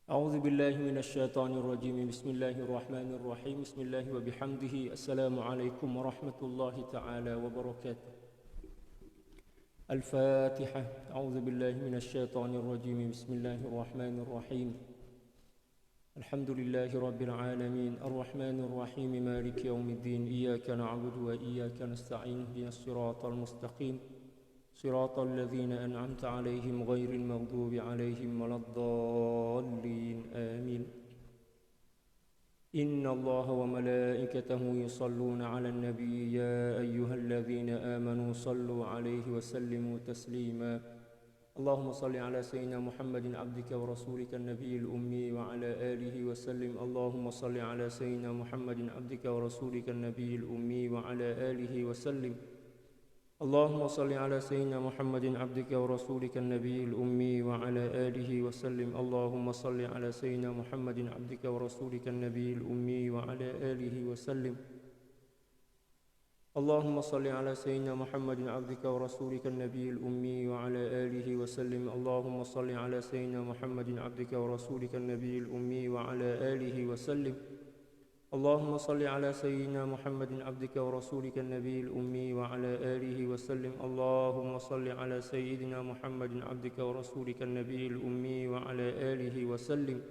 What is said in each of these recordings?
أعوذ بالله من الشيطان الرجيم بسم الله الرحمن الرحيم بسم الله وبحمده السلام عليكم ورحمة الله تعالى وبركاته الفاتحة أعوذ بالله من الشيطان الرجيم بسم الله الرحمن الرحيم الحمد لله رب العالمين الرحمن الرحيم مالك يوم الدين إياك نعبد وإياك نستعين اهدنا الصراط المستقيم صراط الذين أنعمت عليهم غير المغضوب عليهم ولا الضالين آمين إن الله وملائكته يصلون على النبي يا أيها الذين آمنوا صلوا عليه وسلموا تسليما اللهم صل على سيدنا محمد عبدك ورسولك النبي الأمي وعلى آله وسلم اللهم صل على سيدنا محمد عبدك ورسولك النبي الأمي وعلى آله وسلم اللهم صل على سيدنا محمد عبدك ورسولك النبي الأمي وعلى آله وسلم اللهم صل على سيدنا محمد عبدك ورسولك النبي الأمي وعلى آله وسلم اللهم صل على سيدنا محمد عبدك ورسولك النبي الأمي وعلى آله وسلم اللهم صل على سيدنا محمد عبدك ورسولك النبي الأمي وعلى آله وسلم اللهم صل على سيدنا محمد عبدك ورسولك النبي الأمي وعلى آله وسلم اللهم صل على سيدنا محمد عبدك ورسولك النبي الأمي وعلى آله وسلم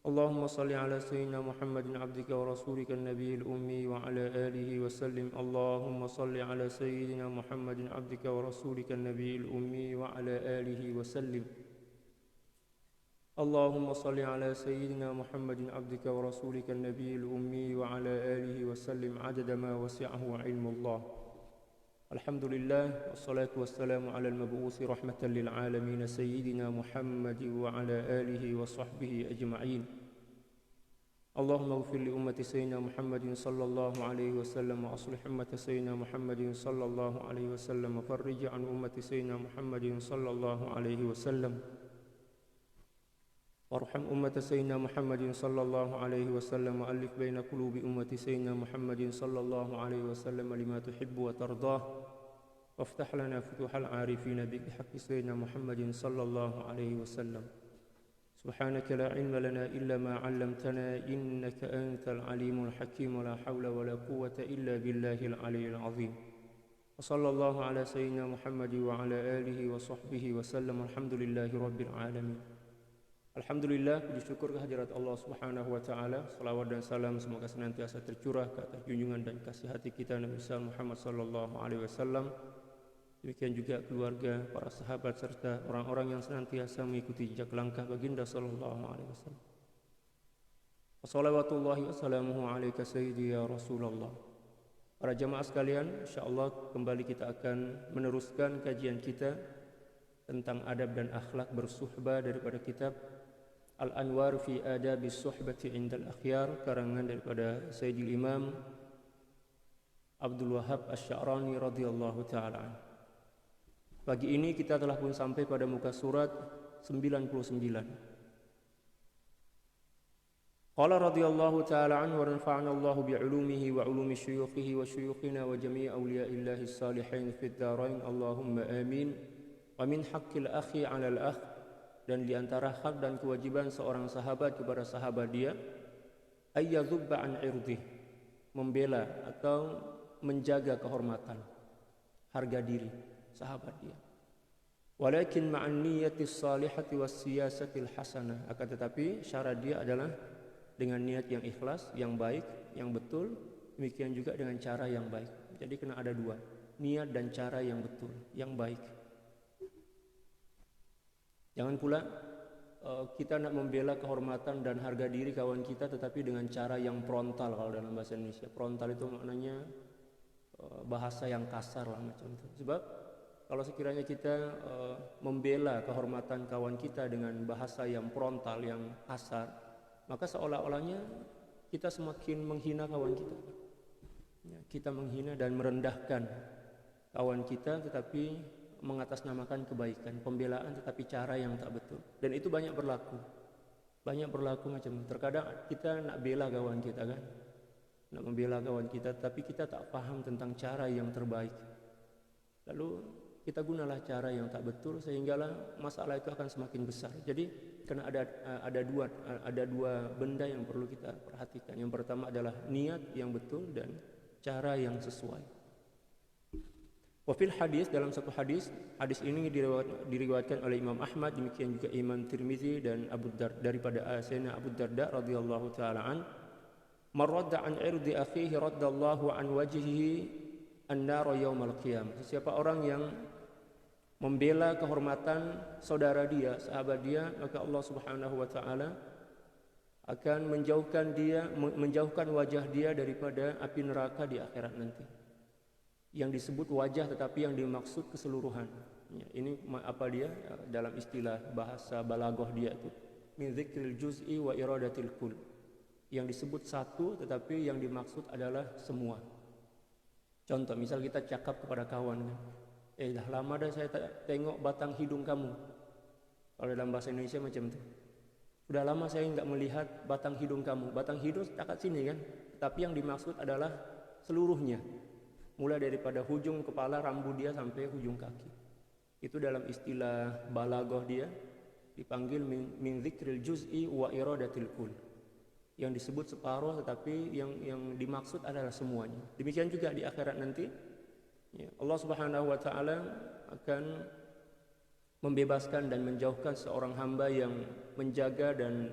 اللهم صل على سيدنا محمد عبدك ورسولك النبي الأمي وعلى آله وسلم اللهم صل على سيدنا محمد عبدك ورسولك النبي الأمي وعلى آله وسلم اللهم صل على سيدنا محمد عبدك ورسولك النبي الأمي وعلى آله وسلم عدد ما وسعه علم الله الحمد لله والصلاة والسلام على المبعوث رحمة للعالمين سيدنا محمد وعلى آله وصحبه أجمعين اللهم اغفر لأمة سيدنا محمد صلى الله عليه وسلم وأصلح أمة سيدنا محمد صلى الله عليه وسلم وفرج عن أمة سيدنا محمد صلى الله عليه وسلم وارحم أمة سيدنا محمد صلى الله عليه وسلم وألف بين قلوب أمة سيدنا محمد صلى الله عليه وسلم لما تحب وترضاه وافتح لنا فتوح العارفين بك بحق سيدنا محمد صلى الله عليه وسلم سبحانك لا علم لنا إلا ما علمتنا إنك أنت العليم الحكيم ولا حول ولا قوة إلا بالله العلي العظيم وصلى الله على سيدنا محمد وعلى آله وصحبه وسلم الحمد لله رب العالمين. Alhamdulillah, puji syukur kehadirat Allah Subhanahu wa taala. Salawat dan salam semoga senantiasa tercurah ke atas junjungan dan kasih hati kita Nabi Muhammad sallallahu alaihi wasallam. Demikian juga keluarga, para sahabat serta orang-orang yang senantiasa mengikuti jejak langkah baginda sallallahu alaihi wasallam. Wassalawatullahi wassalamuhu alaika sayyidi ya Rasulullah. Para jamaah sekalian, insyaallah kembali kita akan meneruskan kajian kita tentang adab dan akhlak bersuhbah daripada kitab Al-Anwar fi Adabis Suhbati Indal Akhyar karangan daripada Sayyidil Imam Abdul Wahhab Asy-Sya'rani radhiyallahu taala. Pagi ini kita telah pun sampai pada muka surat 99. Qala radhiyallahu taala anhu wa nafa'ana Allahu bi'ulumihi wa 'ulumi syuyukhihi wa syuyukhina wa jami' awliya'illahi salihin fid dharain Allahumma amin. Wa min haqqil akhi 'alal akh, dan di antara hak dan kewajiban seorang sahabat kepada sahabat dia ayyadzubba an irdih, membela atau menjaga kehormatan, harga diri sahabat dia. Walakin ma'an niyyatis salihati was siyasatil hasanah, akan tetapi syarat dia adalah dengan niat yang ikhlas, yang baik, yang betul, demikian juga dengan cara yang baik. Jadi kena ada dua, niat dan cara yang betul, yang baik. Jangan pula kita nak membela kehormatan dan harga diri kawan kita tetapi dengan cara yang frontal. Kalau dalam bahasa Indonesia frontal itu maknanya bahasa yang kasar lah macam itu. Sebab kalau sekiranya kita membela kehormatan kawan kita dengan bahasa yang frontal, yang kasar, maka seolah-olahnya kita semakin menghina kawan kita. Ya, kita menghina dan merendahkan kawan kita tetapi mengatasnamakan kebaikan, pembelaan tetapi cara yang tak betul. Dan itu banyak berlaku macam itu. Terkadang kita nak bela kawan kita kan, nak membela kawan kita, tapi kita tak faham tentang cara yang terbaik. Lalu kita gunalah cara yang tak betul sehinggalah masalah itu akan semakin besar. Jadi karena ada dua benda yang perlu kita perhatikan. Yang pertama adalah niat yang betul dan cara yang sesuai. Wafil hadis, dalam satu hadis ini diriwayatkan oleh Imam Ahmad, demikian juga Imam Tirmizi dan Abu Darda, daripada Sayyidina Abu Darda radhiyallahu taala an, man radda an irdi akhihi raddallahu an wajhihi an-nar yaumal qiyamah. Siapa orang yang membela kehormatan saudara dia, sahabat dia, maka Allah Subhanahu wa taala akan menjauhkan wajah dia daripada api neraka di akhirat nanti. Yang disebut wajah tetapi yang dimaksud keseluruhan. Ya, ini apa dia dalam istilah bahasa balaghah dia itu min dzikril juz'i wa iradatil kull. Yang disebut satu tetapi yang dimaksud adalah semua. Contoh, misal kita cakap kepada kawan kan, dah lama dah saya tengok batang hidung kamu. Kalau dalam bahasa Indonesia macam itu. Sudah lama saya enggak melihat batang hidung kamu. Batang hidung dekat sini kan. Tapi yang dimaksud adalah seluruhnya. Mulai daripada hujung kepala rambut dia sampai hujung kaki. Itu dalam istilah balaghah dia dipanggil min dzikril juz'i wa iradatil kull. Yang disebut separuh tetapi yang dimaksud adalah semuanya. Demikian juga di akhirat nanti. Ya, Allah Subhanahu wa taala akan membebaskan dan menjauhkan seorang hamba yang menjaga dan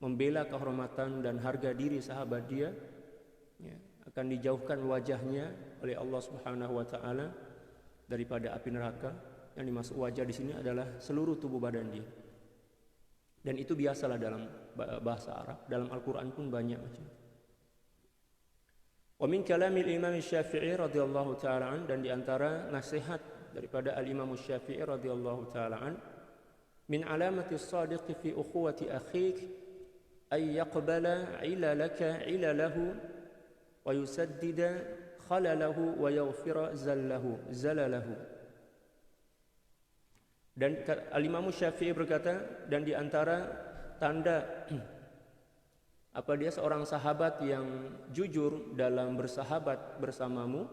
membela kehormatan dan harga diri sahabat dia, ya, akan dijauhkan wajahnya oleh Allah Subhanahu wa taala daripada api neraka. Yang dimaksud wajah di sini adalah seluruh tubuh badan dia. Dan itu biasalah dalam bahasa Arab, dalam Al-Qur'an pun banyak macam. Wa min kalamil Imam Syafi'i radhiyallahu taala an, dan di antara nasihat daripada Al-Imam Syafi'i radhiyallahu taala an, min alamati as-sadiq fi ukhuwati akhik ay yaqbala ilalaka ilalahu wa yusaddida khalalahu wa yaghfira zalalahu. Dan Al-Imam Syafi'i berkata, dan di antara tanda apa dia seorang sahabat yang jujur dalam bersahabat bersamamu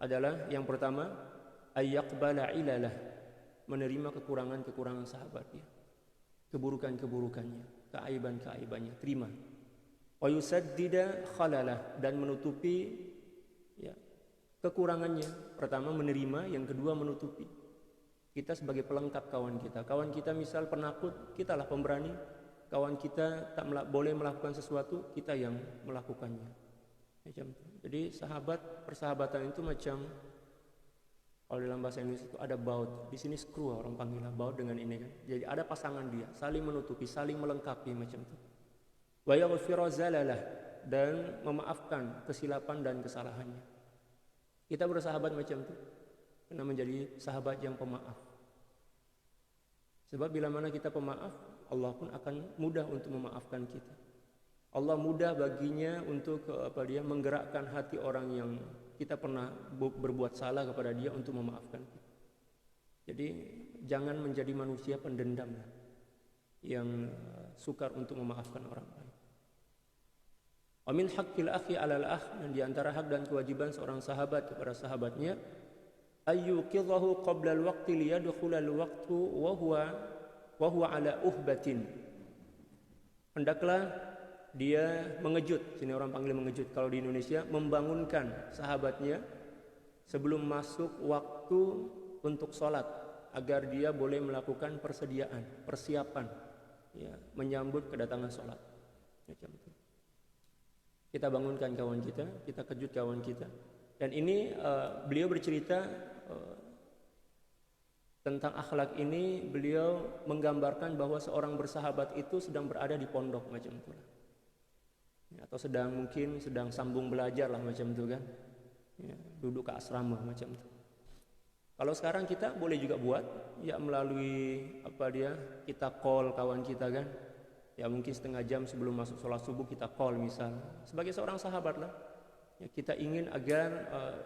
adalah yang pertama ayyaqbala ilalah, menerima kekurangan-kekurangan sahabat dia, keburukan-keburukannya, keaiban-keaibannya, terima. Wa yusaddida khalalah, dan menutupi ya kekurangannya. Pertama menerima, yang kedua menutupi. Kita sebagai pelengkap kawan kita. Kawan kita misal penakut, kitalah pemberani. Kawan kita tak boleh melakukan sesuatu, kita yang melakukannya. Macam itu. Jadi persahabatan itu macam, kalau dalam bahasa Indonesia itu ada baut. Di sini screw orang panggil baut dengan ini kan. Jadi ada pasangan dia, saling menutupi, saling melengkapi macam itu. Wa yaghfiru zalalah, dan memaafkan kesilapan dan kesalahannya. Kita bersahabat macam itu, kena menjadi sahabat yang pemaaf. Sebab bila mana kita pemaaf, Allah pun akan mudah untuk memaafkan kita. Allah mudah baginya untuk menggerakkan hati orang yang kita pernah berbuat salah kepada dia untuk memaafkan kita. Jadi jangan menjadi manusia pendendam yang sukar untuk memaafkan orang lain. Wa min haqqil akhi 'alal akh, dan di antara hak dan kewajiban seorang sahabat kepada sahabatnya, ayyuqidhahu qabla al-waqti liyadkhula al-waqtu wa huwa ala uhbatin. Hendaklah dia mengejut, sini orang panggil mengejut, kalau di Indonesia membangunkan sahabatnya sebelum masuk waktu untuk sholat, agar dia boleh melakukan persiapan ya, menyambut kedatangan sholat. Macam itu. Kita bangunkan kawan kita, kita kejut kawan kita. Dan ini beliau bercerita tentang akhlak ini, beliau menggambarkan bahwa seorang bersahabat itu sedang berada di pondok macam itu lah. Ya, atau sedang sambung belajar lah macam itu kan. Ya, duduk ke asrama macam itu. Kalau sekarang kita boleh juga buat ya melalui kita call kawan kita kan. Ya mungkin setengah jam sebelum masuk sholat subuh kita call misal. Sebagai seorang sahabat lah. Ya, kita ingin agar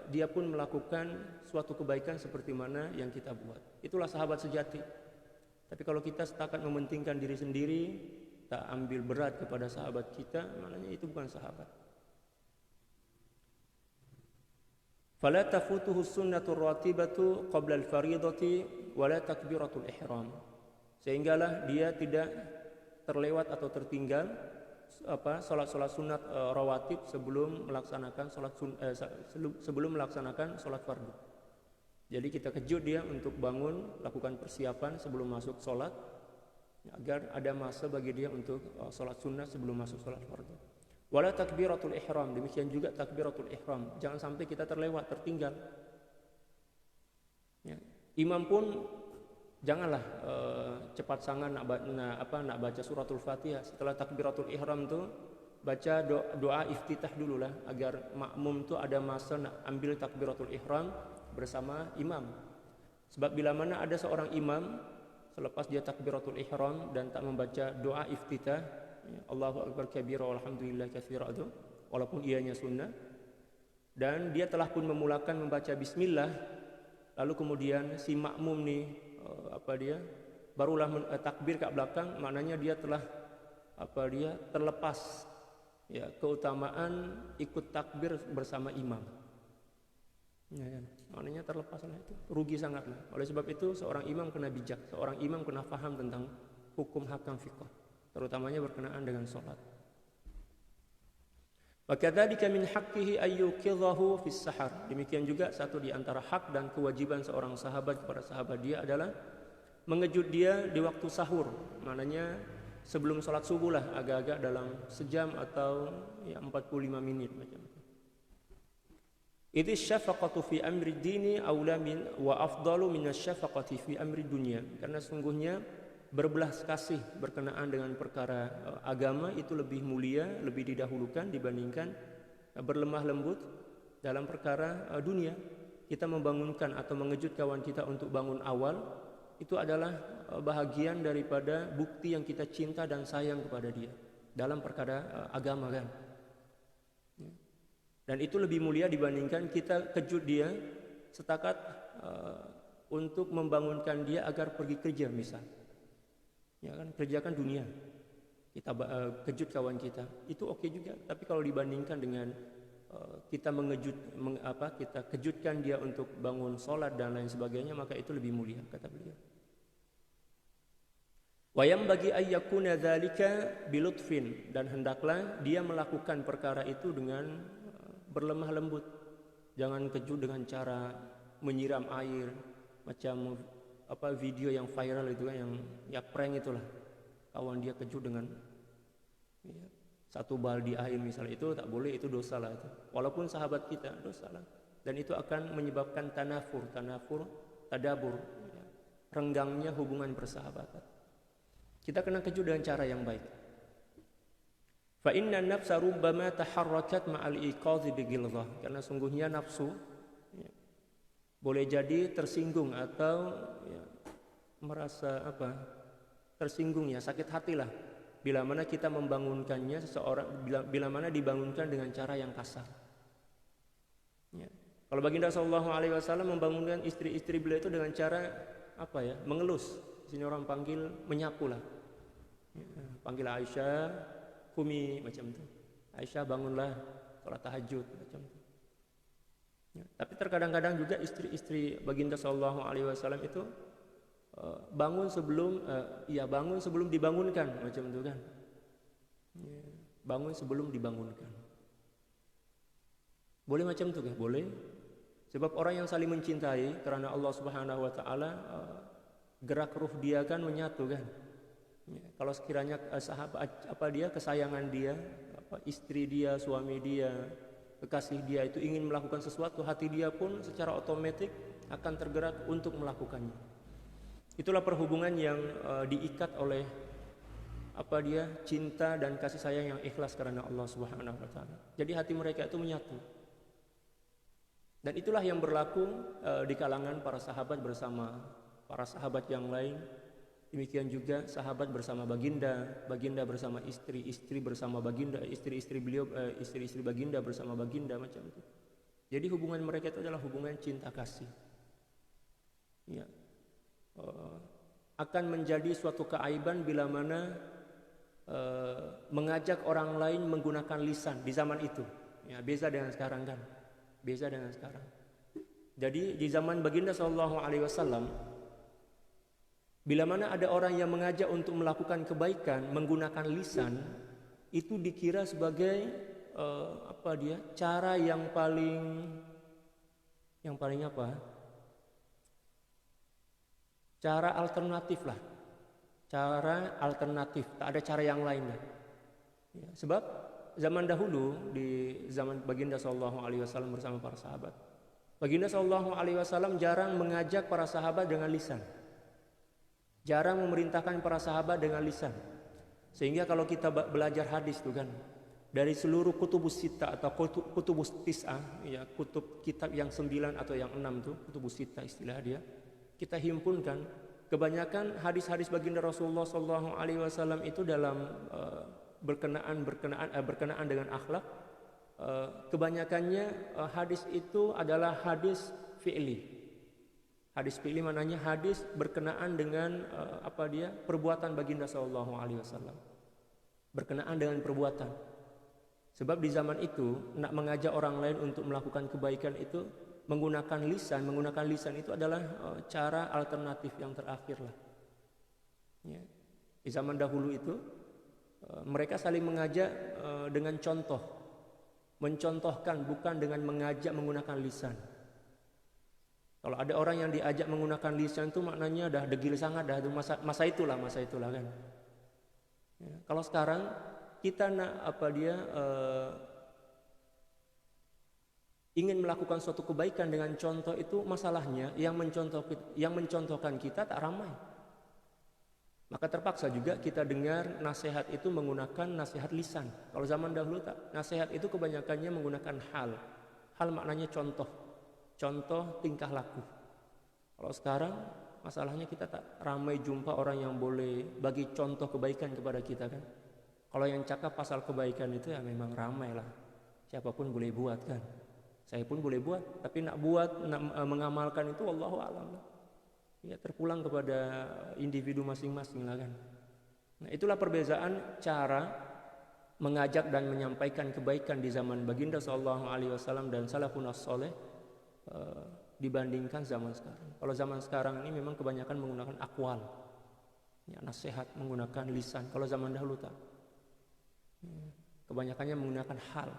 dia pun melakukan suatu kebaikan seperti mana yang kita buat. Itulah sahabat sejati. Tapi kalau kita setakat mementingkan diri sendiri, tak ambil berat kepada sahabat kita, maknanya itu bukan sahabat. Fala tafutuhu sunnatur ratibatu qabla al-faridati wala takbiratul ihram. Sehinggalah dia tidak terlewat atau tertinggal sholat sunat rawatib sebelum melaksanakan sholat fardu. Jadi kita kejut dia untuk bangun, lakukan persiapan sebelum masuk sholat, agar ada masa bagi dia untuk sholat sunnah sebelum masuk sholat fardu. Wala takbiratul ihram, demikian juga takbiratul ihram, jangan sampai kita terlewat, tertinggal. Ya. Imam pun janganlah cepat sangat nak baca suratul Fatihah. Setelah takbiratul ihram tu baca doa iftitah dululah, agar makmum tu ada masa nak ambil takbiratul ihram bersama imam. Sebab bila mana ada seorang imam selepas dia takbiratul ihram dan tak membaca doa iftitah, Allahu akbar kabira walhamdulillah katsira itu, walaupun ianya sunnah, dan dia telah pun memulakan membaca bismillah, lalu kemudian si makmum ni barulah takbir kat belakang, maknanya dia telah terlepas ya keutamaan ikut takbir bersama imam. Ya, maknanya terlepaslah, itu rugi sangatlah. Oleh sebab itu seorang imam kena bijak, seorang imam kena faham tentang hukum hakam fiqh, terutamanya berkenaan dengan solat. Wa kadzalika min haqqihi ayyuqidhahu fis sahar. Demikian juga satu di antara hak dan kewajiban seorang sahabat kepada sahabat dia adalah mengejut dia di waktu sahur. Maknanya sebelum salat subuh lah, agak-agak dalam sejam atau 45 menit macam itu. Idh syafaqatu fi amri dini aula min wa afdalu min asyafaqati fi amri dunya. Karena sungguhnya berbelas kasih berkenaan dengan perkara agama itu lebih mulia, lebih didahulukan dibandingkan berlemah lembut dalam perkara dunia. Kita membangunkan atau mengejut kawan kita untuk bangun awal, itu adalah bahagian daripada bukti yang kita cinta dan sayang kepada dia dalam perkara agama kan. Dan itu lebih mulia dibandingkan kita kejut dia setakat untuk membangunkan dia agar pergi kerja misal. Ya kan, kerjakan dunia. Kita kejut kawan kita, itu oke juga. Tapi kalau dibandingkan dengan kita kita kejutkan dia untuk bangun sholat dan lain sebagainya, maka itu lebih mulia kata beliau. Wayam bagi ayyakuna dzalika bilutfin, dan hendaklah dia melakukan perkara itu dengan berlemah lembut. Jangan kejut dengan cara menyiram air macam video yang viral itu kan, yang prank itulah. Kawan dia kejut dengan satu baldi air misalnya, itu tak boleh, itu dosa lah itu. Walaupun sahabat kita, dosa lah. Dan itu akan menyebabkan tadabur, renggangnya hubungan persahabatan. Kita kena kejut dengan cara yang baik. Fa inna nafsa rubbama taharrakat ma'al iqadhi bighilzah. Karena sungguhnya nafsu boleh jadi tersinggung atau merasa tersinggung, sakit hatilah bila mana kita membangunkannya seseorang, bila mana dibangunkan dengan cara yang kasar. Kalau baginda sallallahu alaihi wasallam membangunkan istri-istri beliau itu dengan cara mengelus. Sini orang panggil menyapu lah. Panggil Aisyah, Kumi macam itu. Aisyah bangunlah, salat tahajud macam itu. Tapi terkadang-kadang juga istri-istri baginda sallallahu alaihi wasallam itu bangun sebelum dibangunkan macam itu kan. Bangun sebelum dibangunkan. Boleh macam itu kan? Boleh. Sebab orang yang saling mencintai karena Allah Subhanahu wa taala, gerak ruh dia kan menyatu kan. Kalau sekiranya kesayangan dia, istri dia, suami dia, kekasih dia itu ingin melakukan sesuatu, hati dia pun secara otomatis akan tergerak untuk melakukannya. Itulah perhubungan yang diikat oleh cinta dan kasih sayang yang ikhlas karena Allah Subhanahu wa taala. Jadi hati mereka itu menyatu. Dan itulah yang berlaku di kalangan para sahabat bersama para sahabat yang lain. Demikian juga sahabat bersama baginda, baginda bersama istri, istri bersama baginda, istri-istri beliau, istri-istri baginda bersama baginda macam itu. Jadi hubungan mereka itu adalah hubungan cinta kasih. Akan menjadi suatu keaiban bila mana mengajak orang lain menggunakan lisan di zaman itu. Beza dengan sekarang kan. Beza dengan sekarang. Jadi di zaman baginda sallallahu alaihi wasallam Bila mana ada orang yang mengajak untuk melakukan kebaikan menggunakan lisan, itu dikira sebagai cara yang paling apa? Cara alternatif lah. Cara alternatif, tak ada cara yang lain lah. Ya, sebab zaman dahulu di zaman Baginda sallallahu alaihi wasallam bersama para sahabat, Baginda sallallahu alaihi wasallam jarang mengajak para sahabat dengan lisan. Jarang memerintahkan para sahabat dengan lisan. Sehingga kalau kita belajar hadis tuh kan, dari seluruh kutubus sita atau kutubus tis'ah, ya, kutub kitab yang 9 atau yang 6 tuh, kutubus sita istilah dia, kita himpunkan kebanyakan hadis-hadis baginda Rasulullah sallallahu alaihi wasallam itu dalam berkenaan dengan akhlak. Kebanyakannya hadis itu adalah hadis fi'li. Hadis fi'li maknanya hadis berkenaan dengan perbuatan baginda sallallahu alaihi wasallam. Berkenaan dengan perbuatan. Sebab di zaman itu nak mengajak orang lain untuk melakukan kebaikan itu menggunakan lisan itu adalah cara alternatif yang terakhir lah. Ya. Di zaman dahulu itu mereka saling mengajak dengan contoh, mencontohkan, bukan dengan mengajak menggunakan lisan. Kalau ada orang yang diajak menggunakan lisan itu maknanya dah degil sangat dah, masa itulah kan. Ya. Kalau sekarang kita nak ingin melakukan suatu kebaikan dengan contoh, itu masalahnya yang mencontohkan kita tak ramai. Maka terpaksa juga kita dengar nasihat itu menggunakan nasihat lisan. Kalau zaman dahulu tak, nasihat itu kebanyakannya menggunakan hal. Hal maknanya contoh tingkah laku. Kalau sekarang masalahnya kita tak ramai jumpa orang yang boleh bagi contoh kebaikan kepada kita kan. Kalau yang cakap pasal kebaikan itu ya memang ramai lah. Siapapun boleh buat kan. Saya pun boleh buat, tapi nak mengamalkan itu wallahu a'lam lah. Ya, terpulang kepada individu masing-masing lah kan. Nah, itulah perbezaan cara mengajak dan menyampaikan kebaikan di zaman baginda sallallahu alaihi wasallam dan salafun as-saleh dibandingkan zaman sekarang. Kalau zaman sekarang ini memang kebanyakan menggunakan akwal, ya, nasihat menggunakan lisan. Kalau zaman dahulu tak, kebanyakannya menggunakan hal,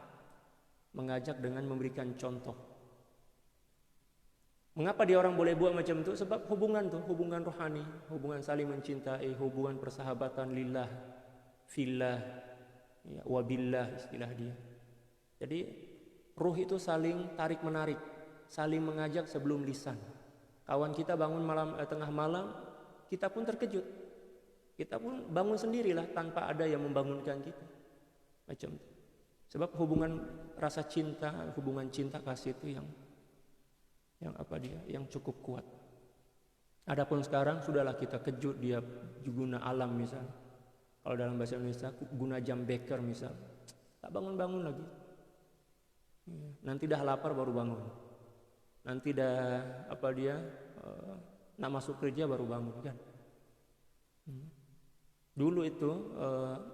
mengajak dengan memberikan contoh. Mengapa dia orang boleh buat macam itu? Sebab hubungan rohani, hubungan saling mencintai, hubungan persahabatan lillah, fillah, ya, wabillah istilah dia. Jadi ruh itu saling tarik menarik, saling mengajak sebelum lisan. Kawan kita bangun tengah malam, kita pun terkejut. Kita pun bangun sendirilah tanpa ada yang membangunkan kita. Macam itu. Sebab hubungan rasa cinta, hubungan cinta kasih itu yang cukup kuat. Adapun sekarang sudahlah kita kejut dia guna alam misal. Kalau dalam bahasa Indonesia guna jam beker misal. Tak bangun-bangun lagi. Nanti dah lapar baru bangun. Nanti dah nak masuk kerja baru bangun kan. Dulu itu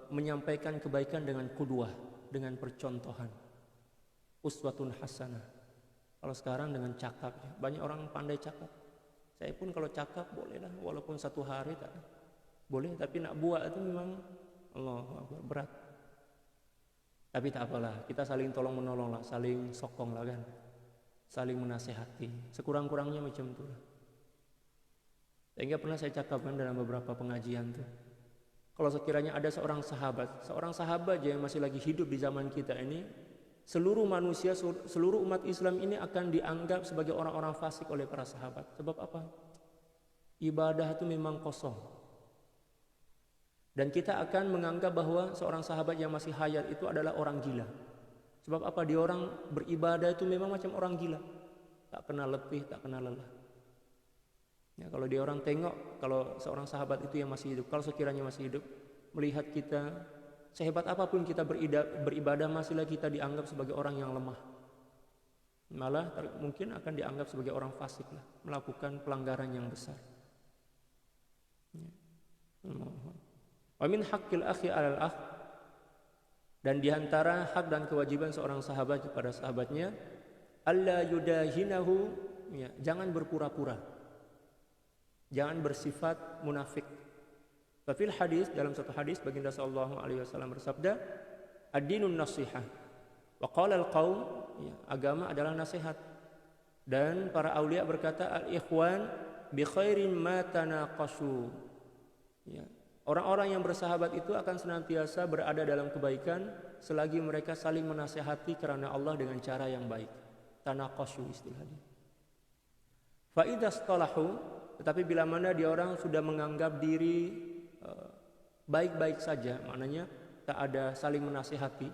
menyampaikan kebaikan dengan qudwah, dengan percontohan. Uswatun hasanah. Kalau sekarang dengan cakap, banyak orang pandai cakap. Saya pun kalau cakap boleh lah, walaupun satu hari tak boleh, tapi nak buat itu memang berat. Tapi tak apalah, kita saling tolong menolong lah, saling sokong lah kan, saling menasehati. Sekurang-kurangnya macam itu lah. Sehingga pernah saya cakapkan dalam beberapa pengajian tuh, kalau sekiranya ada seorang sahabat aja yang masih lagi hidup di zaman kita ini, seluruh manusia, seluruh umat Islam ini akan dianggap sebagai orang-orang fasik oleh para sahabat. Sebab apa? Ibadah itu memang kosong. Dan kita akan menganggap bahwa seorang sahabat yang masih hayat itu adalah orang gila. Sebab apa? Dia orang beribadah itu memang macam orang gila. Tak kenal letih, tak kenal lelah. Ya, kalau dia orang tengok, kalau seorang sahabat itu yang masih hidup, kalau sekiranya masih hidup, melihat kita, sehebat apapun kita beribadah, masihlah kita dianggap sebagai orang yang lemah. Malah mungkin akan dianggap sebagai orang fasik lah, melakukan pelanggaran yang besar. Wa min haqqil akhi 'alal akh, dan diantara hak dan kewajiban seorang sahabat kepada sahabatnya, alla yudahinahu, ya, jangan berpura-pura. Jangan bersifat munafik. Fil hadis, dalam satu hadis baginda sallallahu alaihi wasallam bersabda, ad-dinun nasihah. Wa qala al-qaum, agama adalah nasihat. Dan para aulia berkata, al-ikhwan bi khairin ma tanaqashu. Ya. Orang-orang yang bersahabat itu akan senantiasa berada dalam kebaikan selagi mereka saling menasihati karena Allah dengan cara yang baik. Tanaqashu istilahnya. Fa idza istalahu, tetapi bila mana dia orang sudah menganggap diri baik-baik saja, maknanya tak ada saling menasihati,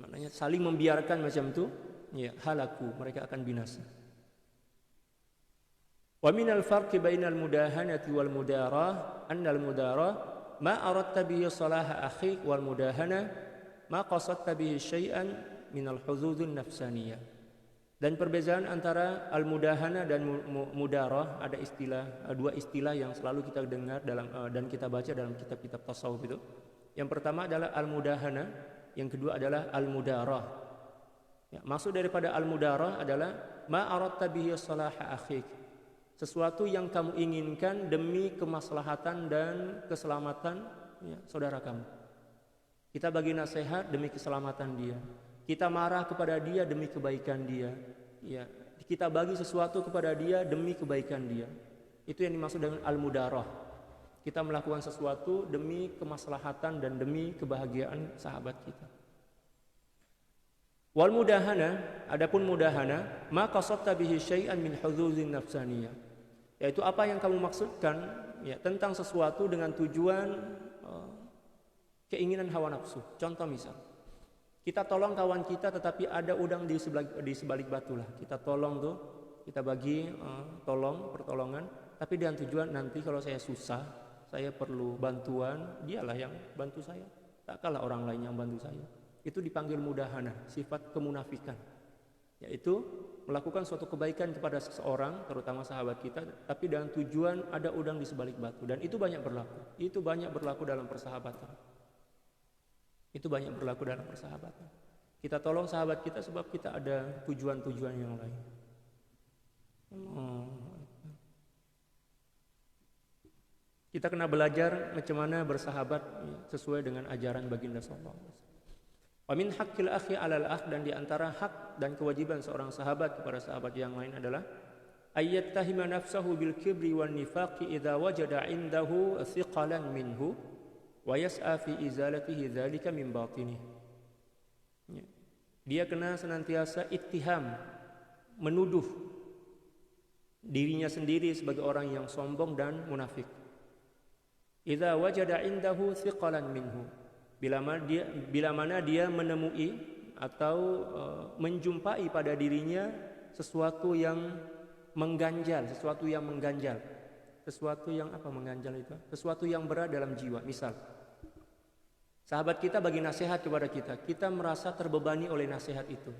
maknanya saling membiarkan macam itu, ya, halaku, mereka akan binasa. Wa minal farqi bainal mudahanati wal mudarah annal mudarah ma aradta bihi salaha akhik wal mudahana ma qasadta bihi syai'an minal huzuzun nafsaniyah. Dan perbedaan antara al-mudahana dan mudarah, ada dua istilah yang selalu kita dengar dan kita baca dalam kitab-kitab tasawuf itu. Yang pertama adalah al-mudahana, yang kedua adalah al-mudarah. Ya, maksud daripada al-mudarah adalah ma aradta bihi salaha akhik, sesuatu yang kamu inginkan demi kemaslahatan dan keselamatan, ya, saudara kamu. Kita bagi nasihat demi keselamatan dia. Kita marah kepada dia demi kebaikan dia. Ya, kita bagi sesuatu kepada dia demi kebaikan dia. Itu yang dimaksud dengan al-mudarah. Kita melakukan sesuatu demi kemaslahatan dan demi kebahagiaan sahabat kita. Wal mudahana, adapun mudahana, ma qasadta bihi syai'an min huzuzin nafsaniyah, yaitu apa yang kamu maksudkan, ya, tentang sesuatu dengan tujuan keinginan hawa nafsu. Contoh misal, kita tolong kawan kita tetapi ada udang di sebalik batu lah. Kita tolong tuh, kita bagi pertolongan, tapi dengan tujuan nanti kalau saya susah, saya perlu bantuan, dialah yang bantu saya. Tak kalah orang lain yang bantu saya. Itu dipanggil mudahana, sifat kemunafikan. Yaitu melakukan suatu kebaikan kepada seseorang, terutama sahabat kita, tapi dengan tujuan ada udang di sebalik batu. Dan itu banyak berlaku. Itu banyak berlaku dalam persahabatan. Itu banyak berlaku dalam persahabatan. Kita tolong sahabat kita sebab kita ada tujuan-tujuan yang lain. Kita kena belajar macam mana bersahabat sesuai dengan ajaran baginda sallallahu alaihi wasallam. Wa min haqqil akhi 'alal akh, dan di antara hak dan kewajiban seorang sahabat kepada sahabat yang lain adalah ayyattahima nafsahu bil kibri wan nifaqi idza wajada 'indahu thiqalan minhu wa yas'a fi izalatihi dzalika min batinihi. Dia kena senantiasa ittiham, menuduh dirinya sendiri sebagai orang yang sombong dan munafik. Idza wajada 'indahu thiqalan minhu, bila mana dia menemui atau menjumpai pada dirinya sesuatu yang mengganjal, sesuatu yang apa mengganjal itu? Sesuatu yang berat dalam jiwa. Misal, sahabat kita bagi nasihat kepada kita, kita merasa terbebani oleh nasihat itu.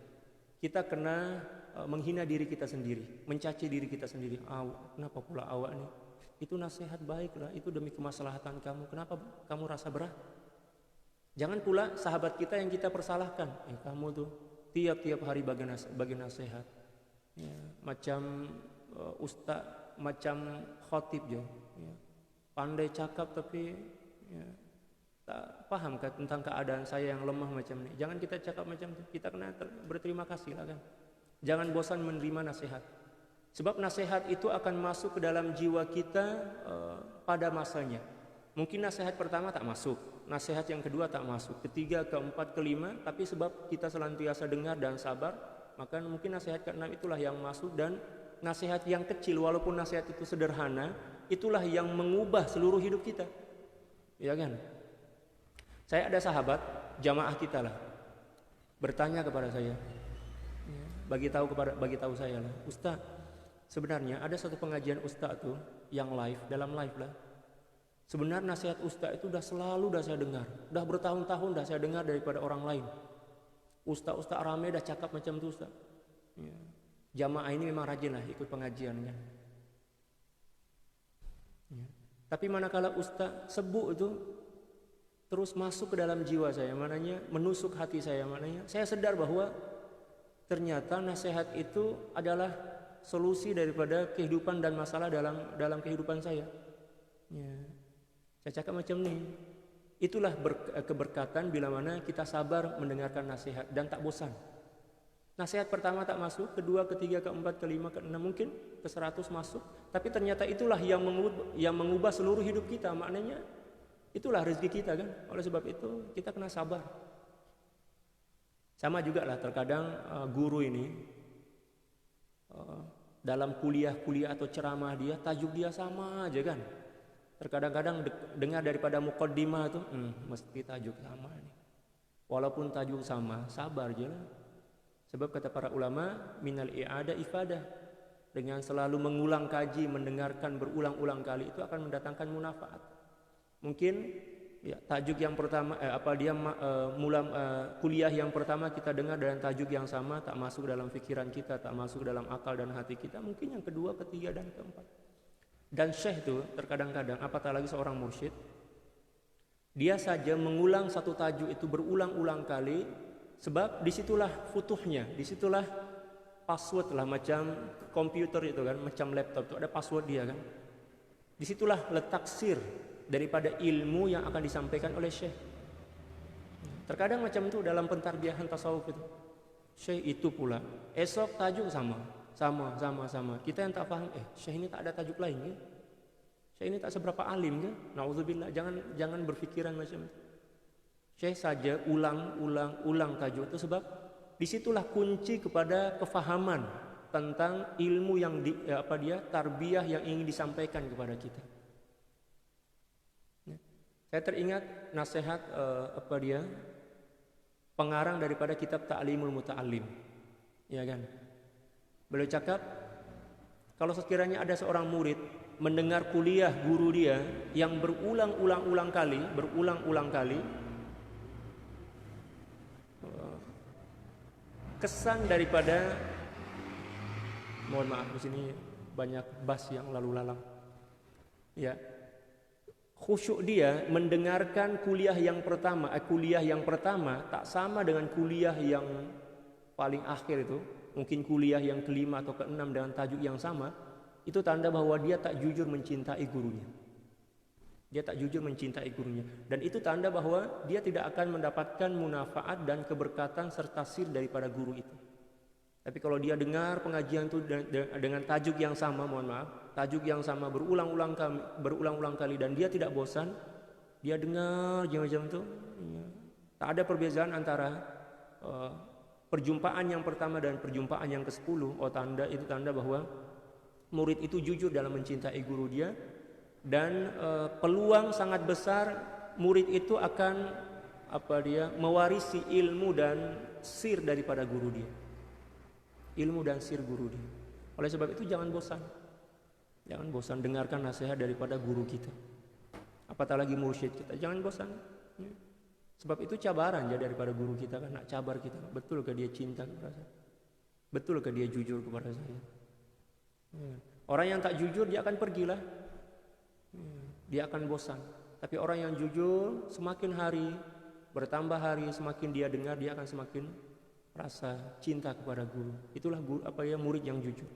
Kita kena menghina diri kita sendiri, mencaci diri kita sendiri. Kenapa pula awak nih? Itu nasihat baiklah, itu demi kemaslahatan kamu. Kenapa kamu rasa berat? Jangan pula sahabat kita yang kita persalahkan. Kamu tuh tiap-tiap hari bagi nasihat. Ya, macam ustaz, macam khatib ya. Pandai cakap tapi ya, tak paham tentang keadaan saya yang lemah macam ini. Jangan kita cakap macam itu. Kita kena berterima kasih lah kan. Jangan bosan menerima nasihat. Sebab nasihat itu akan masuk ke dalam jiwa kita pada masanya. Mungkin nasihat pertama tak masuk, nasihat yang kedua tak masuk, ketiga, keempat, kelima, tapi sebab kita senantiasa dengar dan sabar, maka mungkin nasihat keenam itulah yang masuk. Dan nasihat yang kecil, walaupun nasihat itu sederhana, itulah yang mengubah seluruh hidup kita. Ya kan? Saya ada sahabat, jamaah kita lah, bertanya kepada saya, bagi tahu saya lah, Ustaz, sebenarnya ada satu pengajian Ustaz tuh yang live, dalam live lah. Sebenarnya nasihat Ustaz itu selalu saya dengar, bertahun-tahun saya dengar daripada orang lain. Ustaz ramai cakap macam itu Ustaz. Ya. Jamaah ini memang rajin lah ikut pengajiannya. Ya. Tapi manakala Ustaz sebut itu terus masuk ke dalam jiwa saya, mananya menusuk hati saya, mananya saya sadar bahwa ternyata nasihat itu adalah solusi daripada kehidupan dan masalah dalam kehidupan saya. Ya. Saya cakap macam ni. Itulah keberkatan bila mana kita sabar mendengarkan nasihat dan tak bosan. Nasihat pertama tak masuk, kedua, ketiga, keempat, kelima, keenam, mungkin ke 100 masuk. Tapi ternyata itulah yang mengubah seluruh hidup kita. Maknanya itulah rezeki kita kan. Oleh sebab itu kita kena sabar. Sama juga lah terkadang guru ini dalam kuliah atau ceramah dia, tajuk dia sama aja kan. Terkadang-kadang dengar daripada muqaddimah itu, mesti tajuk sama nih. Walaupun tajuk sama, sabar je lah. Sebab kata para ulama, minal i'ada ifadah. Dengan selalu mengulang kaji, mendengarkan berulang-ulang kali itu akan mendatangkan munafaat. Mungkin ya, tajuk yang pertama, kuliah yang pertama kita dengar dengan tajuk yang sama, tak masuk dalam fikiran kita, tak masuk dalam akal dan hati kita. Mungkin yang kedua, ketiga dan keempat. Dan syekh itu terkadang-kadang, apatah lagi seorang mursyid, dia saja mengulang satu tajuk itu berulang-ulang kali, sebab disitulah futuhnya, disitulah password lah, macam komputer itu kan, macam laptop itu ada password dia kan. Disitulah letak sir daripada ilmu yang akan disampaikan oleh syekh. Terkadang macam itu dalam pentarbiahan tasawuf itu. Syekh itu pula esok tajuk sama. Kita yang tak faham, syekh ini tak ada tajuk lain ke? Syekh ini tak seberapa alim ke? Na'udzubillah, jangan berfikiran macam itu. Syekh saja ulang tajuk itu sebab disitulah kunci kepada kefahaman tentang ilmu yang tarbiyah yang ingin disampaikan kepada kita. Saya teringat nasihat pengarang daripada kitab Ta'limul Muta'allim. Ya kan? Beliau cakap, kalau sekiranya ada seorang murid mendengar kuliah guru dia yang berulang-ulang kali, kesan daripada, mohon maaf di sini banyak bas yang lalu lalang. Ya. Khusyuk dia mendengarkan kuliah yang pertama tak sama dengan kuliah yang paling akhir itu. Mungkin kuliah yang kelima atau keenam dengan tajuk yang sama, itu tanda bahwa dia tak jujur mencintai gurunya. Dan itu tanda bahwa dia tidak akan mendapatkan munafaat dan keberkatan serta sir daripada guru itu. Tapi kalau dia dengar pengajian itu dengan tajuk yang sama, tajuk yang sama berulang-ulang kali dan dia tidak bosan, dia dengar macam itu, tak ada perbezaan antara perjumpaan yang pertama dan perjumpaan yang ke-10. Tanda bahwa murid itu jujur dalam mencintai guru dia, dan peluang sangat besar murid itu akan mewarisi ilmu dan sir daripada guru dia. Oleh sebab itu jangan bosan dengarkan nasihat daripada guru kita, apatah lagi mursyid kita. Jangan bosan. Sebab itu cabaran ya daripada guru kita kan, nak cabar kita. Betulkah dia cinta kepada saya? Betulkah dia jujur kepada saya? Orang yang tak jujur dia akan pergilah. Dia akan bosan. Tapi orang yang jujur, semakin hari bertambah hari, semakin dia dengar, dia akan semakin rasa cinta kepada guru. Itulah guru, murid yang jujur.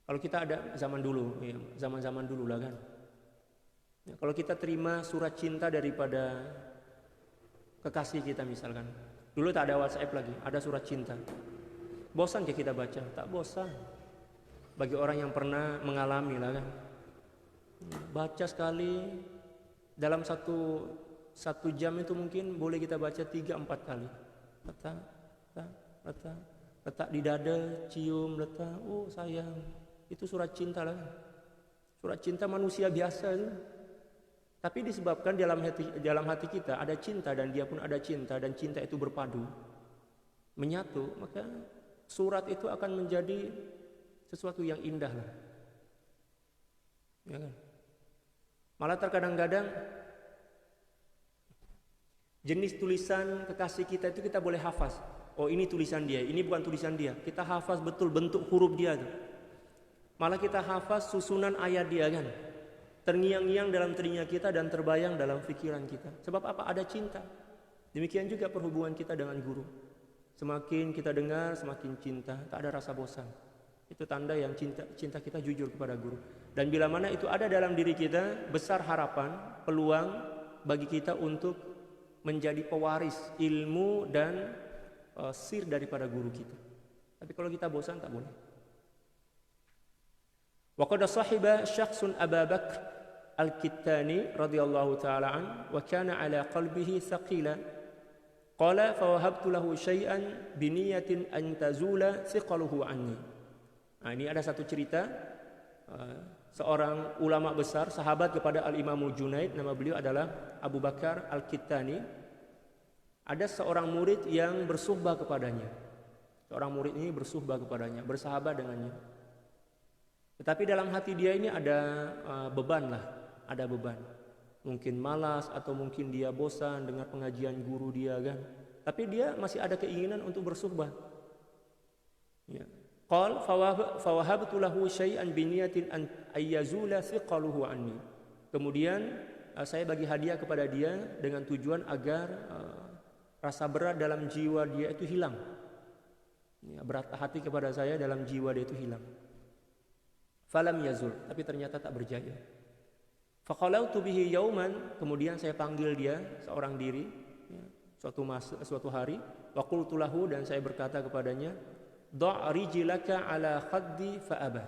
Kalau kita ada zaman dulu lah kan. Ya, kalau kita terima surat cinta daripada kekasih kita misalkan, dulu tak ada WhatsApp lagi, ada surat cinta. Bosan ke kita baca? Tak bosan. Bagi orang yang pernah mengalami lah kan, baca sekali dalam satu jam itu mungkin boleh kita baca 3-4 kali. Letak di dada, cium, letak. Oh sayang, itu surat cinta lah kan. Surat cinta manusia biasa itu. Tapi disebabkan dalam hati kita ada cinta dan dia pun ada cinta, dan cinta itu berpadu, menyatu, maka surat itu akan menjadi sesuatu yang indah lah. Ya kan? Malah terkadang-kadang jenis tulisan kekasih kita itu kita boleh hafaz. Oh ini tulisan dia, ini bukan tulisan dia. Kita hafaz betul bentuk huruf dia tuh. Malah kita hafaz susunan ayat dia kan. Terngiang-ngiang dalam telinga kita dan terbayang dalam pikiran kita. Sebab apa? Ada cinta. Demikian juga perhubungan kita dengan guru. Semakin kita dengar, semakin cinta, tak ada rasa bosan. Itu tanda yang cinta kita jujur kepada guru. Dan bila mana itu ada dalam diri kita, besar harapan, peluang bagi kita untuk menjadi pewaris ilmu dan sir daripada guru kita. Tapi kalau kita bosan, tak boleh. Wa qad sahiba syakhsun Abu Bakr Al-Kittani radhiyallahu ta'ala an wa kana ala qalbihi thaqila qala fa wahabtu lahu syai'an bi niyatin an tazula thiqaluhu anni. Nah, ini ada satu cerita seorang ulama besar, sahabat kepada Al-Imam Junaid, nama beliau adalah Abu Bakar Al-Kittani. Ada seorang murid yang bersuhbah kepadanya. Seorang murid ini bersuhbah kepadanya, bersahabat dengannya. Tetapi dalam hati dia ini ada beban lah, ada beban. Mungkin malas atau mungkin dia bosan dengar pengajian guru dia kan. Tapi dia masih ada keinginan untuk bersuhbah. Ya. Qal fawahabtu lahu syai'an bi niyatin an ayyazula thiqaluhu anni. Kemudian saya bagi hadiah kepada dia dengan tujuan agar rasa berat dalam jiwa dia itu hilang. Ya, berat hati kepada saya dalam jiwa dia itu hilang. Falam yazul, tapi ternyata tak berjaya. Faqalautu bihi yauman, kemudian saya panggil dia seorang diri, ya, suatu hari, wa qultu lahu, dan saya berkata kepadanya, da' rijlaka ala khaddi fa abah.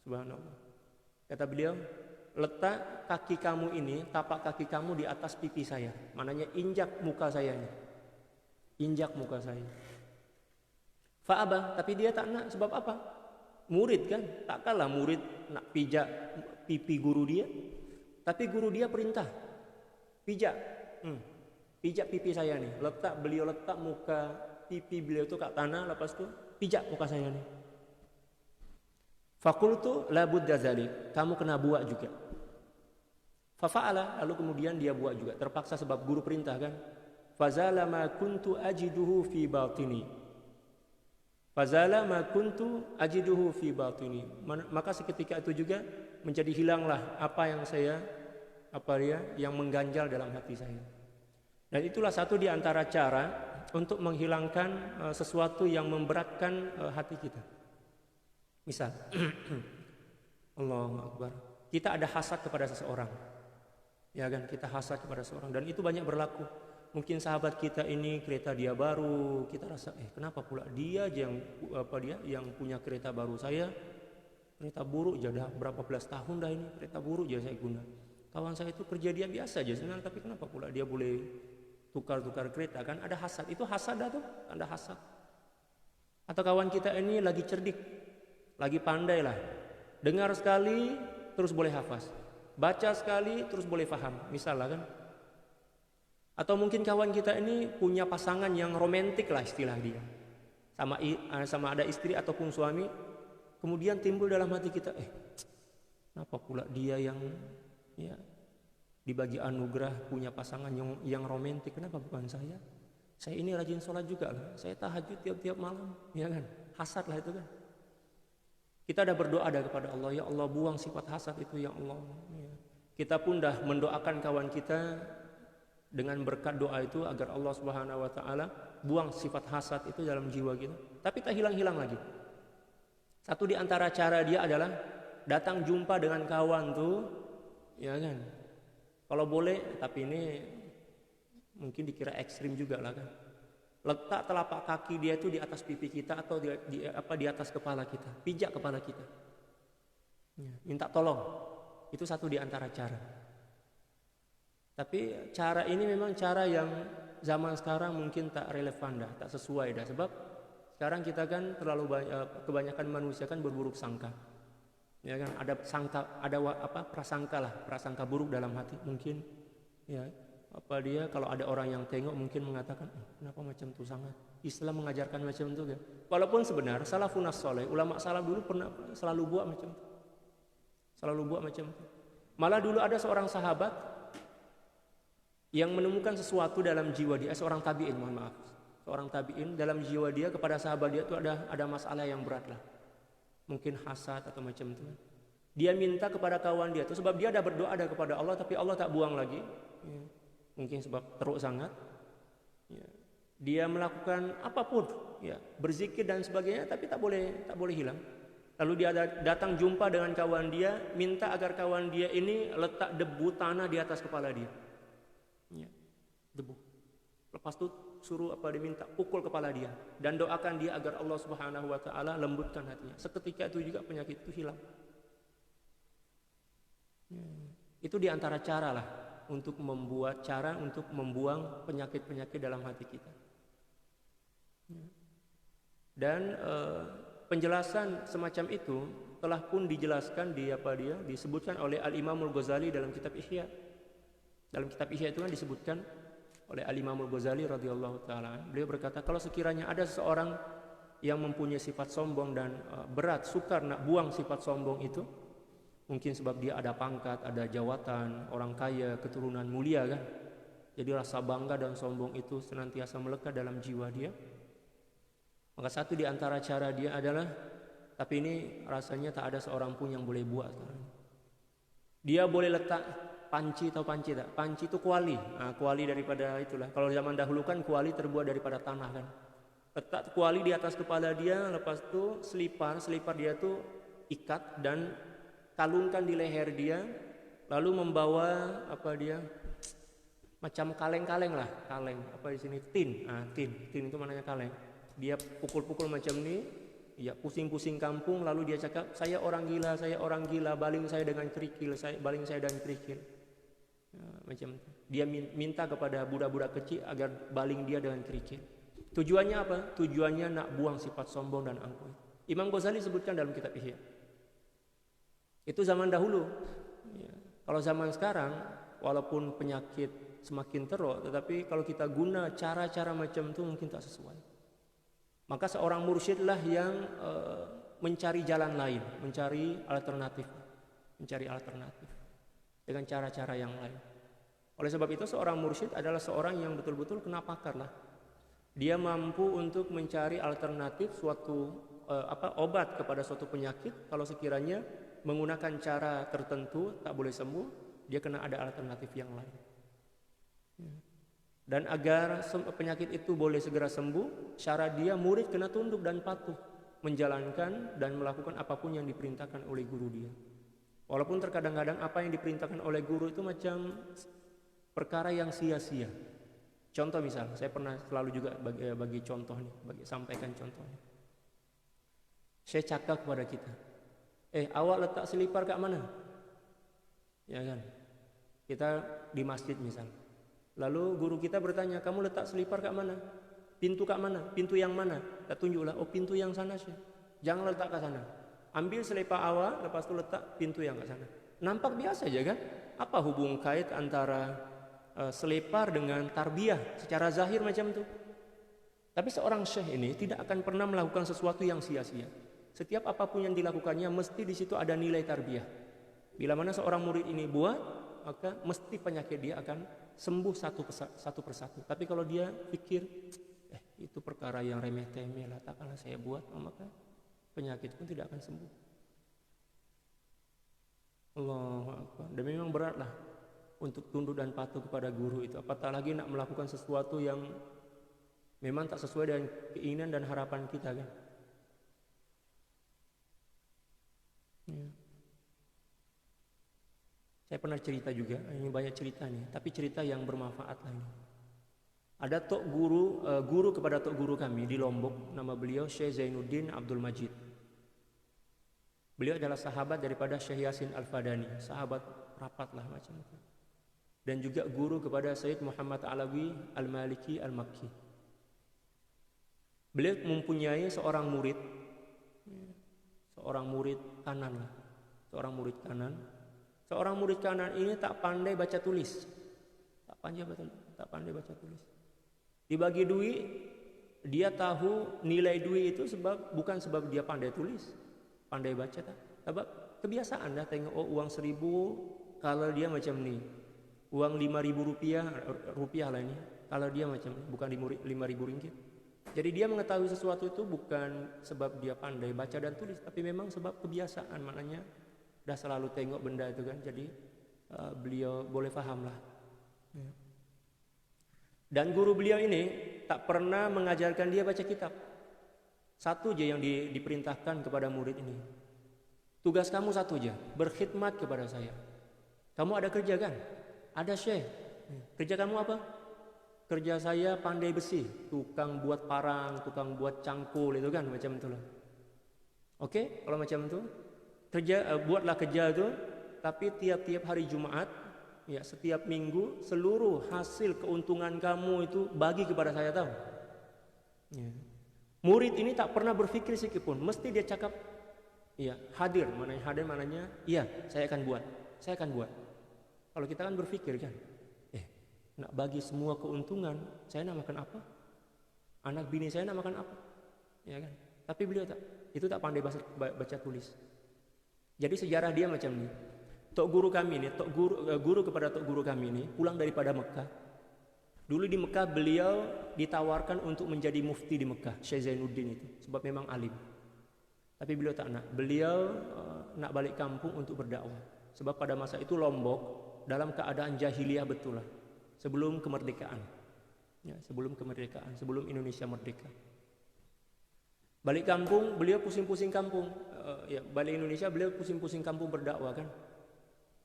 Subhanallah. Kata beliau, letak kaki kamu ini, tapak kaki kamu di atas pipi saya. Maknanya injak muka saya ini. Injak muka saya. Fa abah, tapi dia tak nak. Sebab apa? Murid kan, tak kalah murid nak pijak pipi guru dia. Tapi guru dia perintah, pijak, pijak pipi saya nih. Beliau letak muka pipi beliau itu kat tanah, lepas tu pijak muka saya nih. Fakultu la budda dzalik, kamu kena buat juga. Fafa'ala, lalu kemudian dia buat juga, terpaksa sebab guru perintah kan. Fazala ma kuntu ajiduhu fi batini. Fazala ma kuntu ajiduhu fi batini. Maka seketika itu juga menjadi hilanglah apa yang mengganjal dalam hati saya. Dan itulah satu di antara cara untuk menghilangkan sesuatu yang memberatkan hati kita. Misal, Allahu Akbar, kita ada hasad kepada seseorang, ya kan? Kita hasad kepada seseorang, dan itu banyak berlaku. Mungkin sahabat kita ini kereta dia baru, kita rasa kenapa pula dia yang punya kereta baru, saya kereta buruk aja dah berapa belas tahun dah ini kereta buruk aja saya guna. Kawan saya itu kerja dia biasa aja senang, tapi kenapa pula dia boleh tukar-tukar kereta kan? Ada hasad, itu hasad dah tuh, tanda hasad. Atau kawan kita ini lagi cerdik, lagi pandai lah, dengar sekali terus boleh hafaz, baca sekali terus boleh faham, misalnya kan. Atau mungkin kawan kita ini punya pasangan yang romantik lah istilah dia, sama ada istri ataupun suami. Kemudian timbul dalam hati kita, kenapa pula dia yang dibagi anugerah punya pasangan yang romantik, kenapa bukan saya? Saya ini rajin sholat juga lah, saya tahajud tiap-tiap malam, ya kan? Hasad lah itu kan. Kita dah berdoa kepada Allah, ya Allah buang sifat hasad itu ya Allah. Ya. Kita pun dah mendoakan kawan kita dengan berkat doa itu agar Allah Subhanahu wa taala buang sifat hasad itu dalam jiwa kita. Tapi tak hilang-hilang lagi. Satu di antara cara dia adalah datang jumpa dengan kawan tuh, ya kan. Kalau boleh, tapi ini mungkin dikira ekstrim juga lah kan. Letak telapak kaki dia itu di atas pipi kita atau di atas kepala kita, pijak kepala kita. Ya, minta tolong. Itu satu di antara cara. Tapi cara ini memang cara yang zaman sekarang mungkin tak relevan dah, tak sesuai dah. Sebab sekarang kita kan terlalu kebanyakan manusia kan berburuk sangka. Ya kan, ada prasangka buruk dalam hati mungkin. Ya, kalau ada orang yang tengok mungkin mengatakan, kenapa macam tu sangat? Islam mengajarkan macam tu kan. Walaupun sebenarnya salafun as-saleh, ulama salaf dulu pernah selalu buat macam tu. Selalu buat macam tu. Malah dulu ada seorang sahabat yang menemukan sesuatu dalam jiwa dia, seorang tabi'in, seorang tabi'in dalam jiwa dia kepada sahabat dia itu ada masalah yang berat lah, mungkin hasad atau macam itu. Dia minta kepada kawan dia itu, sebab dia ada berdoa kepada Allah, tapi Allah tak buang lagi, ya. Mungkin sebab teruk sangat, ya. dia melakukan apapun, ya, berzikir dan sebagainya, tapi tak boleh hilang. Lalu dia datang jumpa dengan kawan dia, minta agar kawan dia ini letak debu tanah di atas kepala dia. Ya, debu. Lepas itu suruh diminta pukul kepala dia dan doakan dia agar Allah Subhanahu wa taala lembutkan hatinya. Seketika itu juga penyakit itu hilang. Ya, itu di antara cara lah untuk membuang penyakit-penyakit dalam hati kita. Ya. Dan penjelasan semacam itu telah pun dijelaskan disebutkan oleh Al-Imamul Ghazali dalam kitab Ihya. Dalam kitab Ihya itu kan disebutkan oleh Al-Imamul Ghazali radhiyallahu taala. Beliau berkata, kalau sekiranya ada seseorang yang mempunyai sifat sombong dan berat sukar nak buang sifat sombong itu, mungkin sebab dia ada pangkat, ada jawatan, orang kaya, keturunan mulia kan. Jadi rasa bangga dan sombong itu senantiasa melekat dalam jiwa dia. Maka satu di antara cara dia adalah, tapi ini rasanya tak ada seorang pun yang boleh buat sekarang. Dia boleh letak panci, tahu panci tak? Panci itu kuali. Nah, kuali daripada itulah. Kalau zaman dahulu kan kuali terbuat daripada tanah kan. Letak kuali di atas kepala dia, lepas itu selipar dia tuh ikat dan kalungkan di leher dia, lalu membawa macam kaleng-kaleng lah, di sini tin. Nah, tin itu maknanya kaleng. Dia pukul-pukul macam ni, ya pusing-pusing kampung, lalu dia cakap, saya orang gila, baling saya dengan kerikil. Ya, macam itu. Dia minta kepada budak-budak kecil agar baling dia dengan kerikil. Tujuannya apa? Tujuannya nak buang sifat sombong dan angkuh. Imam Ghazali sebutkan dalam kitab Ihya. Itu zaman dahulu. Ya. Kalau zaman sekarang, walaupun penyakit semakin teruk, tetapi kalau kita guna cara-cara macam itu mungkin tak sesuai. Maka seorang mursyidlah yang mencari jalan lain, mencari alternatif dengan cara-cara yang lain. Oleh sebab itu seorang mursyid adalah seorang yang betul-betul kena pakar lah. Dia mampu untuk mencari alternatif suatu obat kepada suatu penyakit. Kalau sekiranya menggunakan cara tertentu tak boleh sembuh, dia kena ada alternatif yang lain. Dan agar penyakit itu boleh segera sembuh, syarat dia murid kena tunduk dan patuh, menjalankan dan melakukan apapun yang diperintahkan oleh guru dia. Walaupun terkadang-kadang apa yang diperintahkan oleh guru itu macam perkara yang sia-sia. Contoh misal, saya pernah selalu juga bagi contoh nih, sampaikan contohnya. Saya cakap kepada kita, awak letak selipar kat mana? Ya kan? Kita di masjid misal. Lalu guru kita bertanya, kamu letak selipar kat mana? Pintu kat mana? Pintu yang mana? Tak tunjuklah, pintu yang sana sih. Jangan letak kat sana. Ambil selipar awak, lepas itu letak pintu yang kat sana. Nampak biasa aja kan? Apa hubung kait antara selipar dengan tarbiyah secara zahir macam itu? Tapi seorang syekh ini tidak akan pernah melakukan sesuatu yang sia-sia. Setiap apapun yang dilakukannya mesti di situ ada nilai tarbiyah. Bila mana seorang murid ini buat, maka mesti penyakit dia akan sembuh satu persatu. Tapi kalau dia pikir itu perkara yang remeh-temeh lah, takkanlah saya buat, maka penyakit pun tidak akan sembuh. Allahu Akbar. Dan memang beratlah untuk tunduk dan patuh kepada guru itu. Apatah lagi nak melakukan sesuatu yang memang tak sesuai dengan keinginan dan harapan kita kan. Ya. Saya pernah cerita juga, ini banyak cerita nih, tapi cerita yang bermanfaat lah ini. Ada guru kepada tok guru kami di Lombok, nama beliau Syekh Zainuddin Abdul Majid. Beliau adalah sahabat daripada Syekh Yasin Al-Fadani, sahabat rapat lah macam itu. Dan juga guru kepada Sayyid Muhammad Alawi Al-Maliki Al-Makki. Beliau mempunyai seorang murid kanan lah, seorang murid kanan. Seorang murid kanan ini tak pandai baca tulis. Tak pandai baca tulis. Dibagi duit, dia tahu nilai duit itu bukan sebab dia pandai tulis, pandai baca tak. Sebab kebiasaan dah tengok uang 1.000 kalau dia macam ni. Uang 5.000 rupiah lah ini. Kalau dia macam ni, bukan 5.000 ringgit. Jadi dia mengetahui sesuatu itu bukan sebab dia pandai baca dan tulis, tapi memang sebab kebiasaan, maknanya dah selalu tengok benda itu kan, jadi beliau boleh faham lah. Dan guru beliau ini tak pernah mengajarkan dia baca kitab. Satu aja yang diperintahkan kepada murid ini. Tugas kamu satu aja, berkhidmat kepada saya. Kamu ada kerja kan? Ada, Syekh. Kerja kamu apa? Kerja saya pandai besi, tukang buat parang, tukang buat cangkul itu kan, macam itulah. Oke, kalau macam itu, buatlah kerja itu, tapi tiap-tiap hari Jumat, ya setiap minggu, seluruh hasil keuntungan kamu itu bagi kepada saya, tahu? Ya. Murid ini tak pernah berpikir sedikit pun, mesti dia cakap, iya, hadir mananya, iya, saya akan buat. Kalau kita kan berpikir kan, nak bagi semua keuntungan, saya nak makan apa? Anak bini saya nak makan apa? Ya kan? Tapi beliau itu tak pandai baca tulis. Jadi sejarah dia macam ini. Tok guru kami ini, guru kepada tok guru kami ini pulang daripada Mekah. Dulu di Mekah beliau ditawarkan untuk menjadi mufti di Mekah, Syekh Zainuddin itu, sebab memang alim. Tapi beliau tak nak. Beliau nak balik kampung untuk berdakwah. Sebab pada masa itu Lombok dalam keadaan jahiliyah betul lah. Sebelum kemerdekaan. Ya, sebelum Indonesia merdeka. Balik kampung, beliau pusing-pusing kampung. Balik Indonesia beliau pusing-pusing kampung berdakwah kan.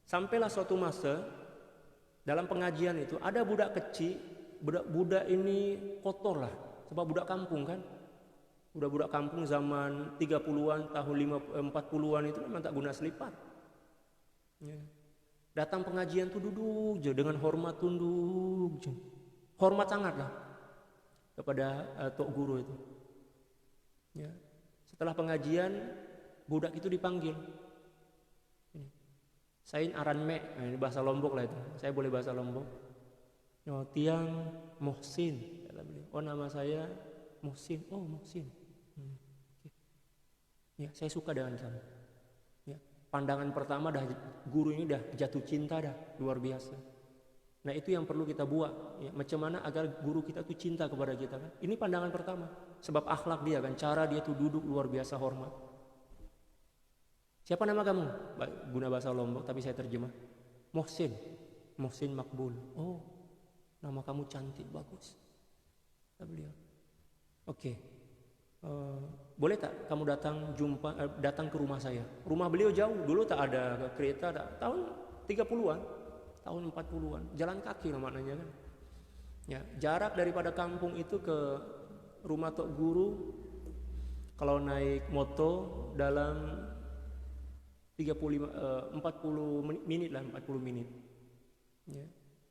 Sampailah suatu masa dalam pengajian itu ada budak kecil, budak ini kotor lah, sebab budak kampung kan. Budak kampung zaman 30-an, tahun 40-an itu memang tak guna selipar. Ya. Datang pengajian tuh duduk je dengan hormat, tunduk je. Hormat sangat lah kepada tok guru itu. Ya. Setelah pengajian, budak itu dipanggil. Sain aran me, ini bahasa Lombok lah itu. Saya boleh bahasa Lombok. Tiang Muhsin, kata beliau. Oh, nama saya Muhsin. Oh, Muhsin. Ya, saya suka dengan kamu. Ya, pandangan pertama guru ini dah jatuh cinta dah, luar biasa. Nah, itu yang perlu kita buat. Ya, macam mana agar guru kita tuh cinta kepada kita kan? Ini pandangan pertama. Sebab akhlak dia kan, cara dia tuh duduk luar biasa hormat. Siapa nama kamu? Guna bahasa Lombok, tapi saya terjemah. Muhsin. Muhsin Makbul. Oh, nama kamu cantik, bagus. Kata beliau. Oke. Boleh tak kamu datang ke rumah saya? Rumah beliau jauh. Dulu tak ada kereta. Tahun 30-an. Tahun 40-an. Jalan kaki lah maknanya kan. Ya, jarak daripada kampung itu ke rumah tok guru, kalau naik moto dalam 40 menit lah, 40 menit. Ya.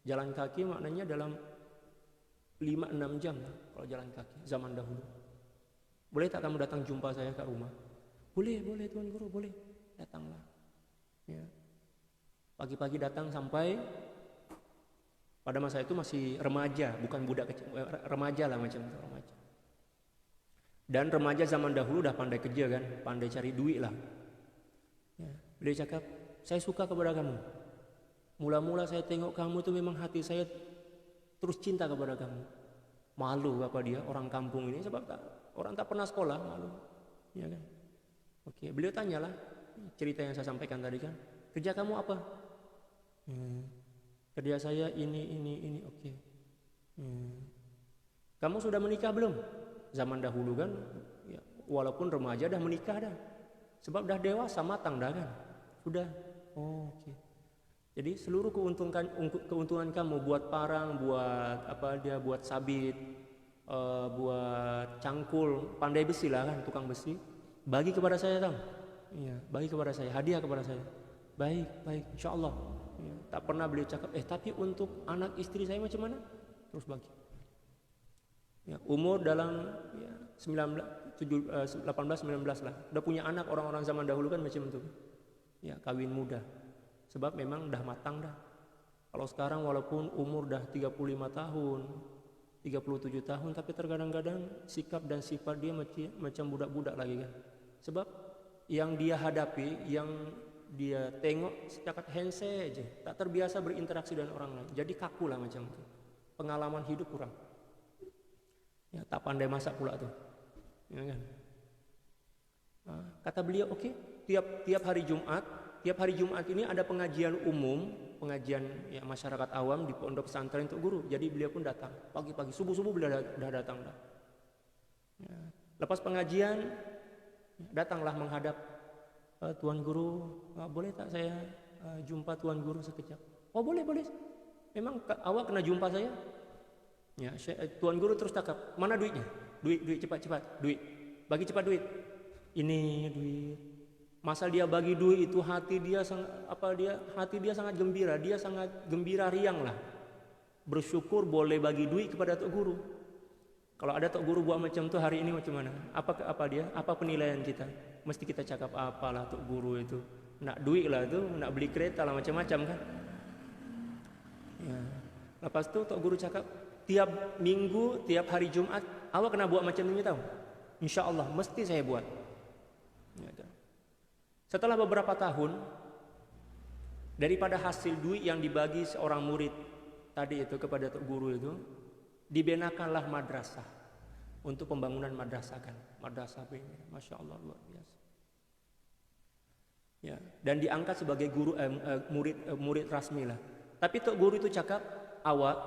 Jalan kaki maknanya dalam 5-6 jam lah, kalau jalan kaki zaman dahulu. Boleh tak kamu datang jumpa saya ke rumah? Boleh Tuan Guru, boleh. Datanglah. Ya. Pagi-pagi datang sampai pada masa itu masih remaja, bukan budak kecil, remaja lah macam itu, remaja. Dan remaja zaman dahulu udah pandai kerja kan, pandai cari duit lah. Ya, beliau cakap, saya suka kepada kamu. Mula-mula saya tengok kamu itu memang hati saya terus cinta kepada kamu. Malu apa dia orang kampung ini sebab orang tak pernah sekolah, malu. Ya kan? Oke, beliau tanyalah cerita yang saya sampaikan tadi kan. Kerja kamu apa? Kerja saya ini. Oke. Kamu sudah menikah belum? Zaman dahulu kan, ya, walaupun remaja dah menikah dah. Sebab dah dewasa matang dah kan. Sudah. Oh, oke. Jadi seluruh keuntungan kamu buat parang, buat sabit, buat cangkul, pandai besi lah kan, tukang besi. Bagi kepada saya tahu. Iya, bagi kepada saya, hadiah kepada saya. Baik, insyaallah. Ya, tak pernah beliau cakap, tapi untuk anak istri saya macam mana? Terus bagi. Ya, umur dalam 18-19 lah. Udah punya anak, orang-orang zaman dahulu kan macam itu. Ya, kawin muda. Sebab memang dah matang dah. Kalau sekarang walaupun umur dah 35 tahun, 37 tahun, tapi terkadang-kadang sikap dan sifat dia macam budak-budak lagi kan. Sebab yang dia hadapi, yang dia tengok setakat handset aja, tak terbiasa berinteraksi dengan orang lain. Jadi kaku lah macam itu. Pengalaman hidup kurang. Ya, tak pandai masak pula tuh. Ya kan? Kata beliau, oke, tiap hari Jumat tiap hari Jumat ini ada pengajian umum, pengajian ya, masyarakat awam di pondok pesantren untuk guru. Jadi beliau pun datang pagi-pagi, subuh-subuh beliau udah datang dah. Ya. Lepas pengajian datanglah menghadap Tuan Guru, boleh tak saya jumpa Tuan Guru sekejap? Oh boleh. Memang awak kena jumpa saya? Ya, Tuan Guru terus cakap, mana duitnya? Duit cepat, duit. Bagi cepat duit. Ini duit. Masa dia bagi duit itu hati dia sangat gembira, dia sangat gembira riang lah. Bersyukur boleh bagi duit kepada Tok Guru. Kalau ada Tok Guru buat macam tu hari ini macam mana? Apa penilaian kita? Mesti kita cakap apalah Tok Guru itu. Nak duit lah tu, nak beli kereta lah macam-macam kan. Ya. Lepas tu Tok Guru cakap, tiap minggu, tiap hari Jumat, awak kena buat macam ini tahu. InsyaAllah mesti saya buat. Ya. Setelah beberapa tahun, daripada hasil duit yang dibagi seorang murid tadi itu kepada Tok Guru itu, dibenakanlah madrasah untuk pembangunan madrasah kan. Madrasah ini, Masya Allah luar biasa. Ya, dan diangkat sebagai guru murid rasmi lah. Tapi Tok Guru itu cakap, awak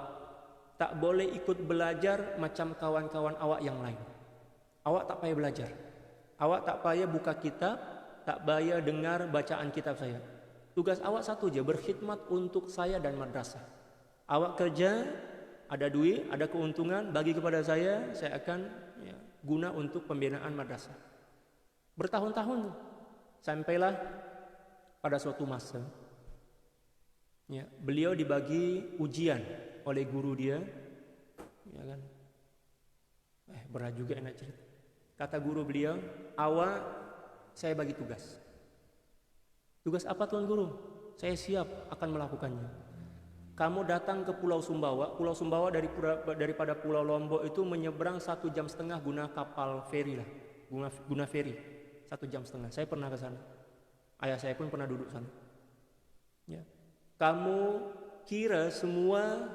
tak boleh ikut belajar macam kawan-kawan awak yang lain. Awak tak payah belajar. Awak tak payah buka kitab, tak payah dengar bacaan kitab saya. Tugas awak satu je, berkhidmat untuk saya dan madrasah. Awak kerja, ada duit, ada keuntungan, bagi kepada saya akan guna untuk pembinaan madrasah. Bertahun-tahun sampailah pada suatu masa beliau dibagi ujian oleh guru dia, ya kan? Berat juga enak cerita. Kata guru beliau, awak saya bagi tugas. Tugas apa Tuan Guru? Saya siap akan melakukannya. Kamu datang ke Pulau Sumbawa. Pulau Sumbawa daripada Pulau Lombok itu menyeberang 1,5 jam guna kapal feri lah, guna feri 1,5 jam. Saya pernah ke sana. Ayah saya pun pernah duduk sana. Ya. Kamu kira semua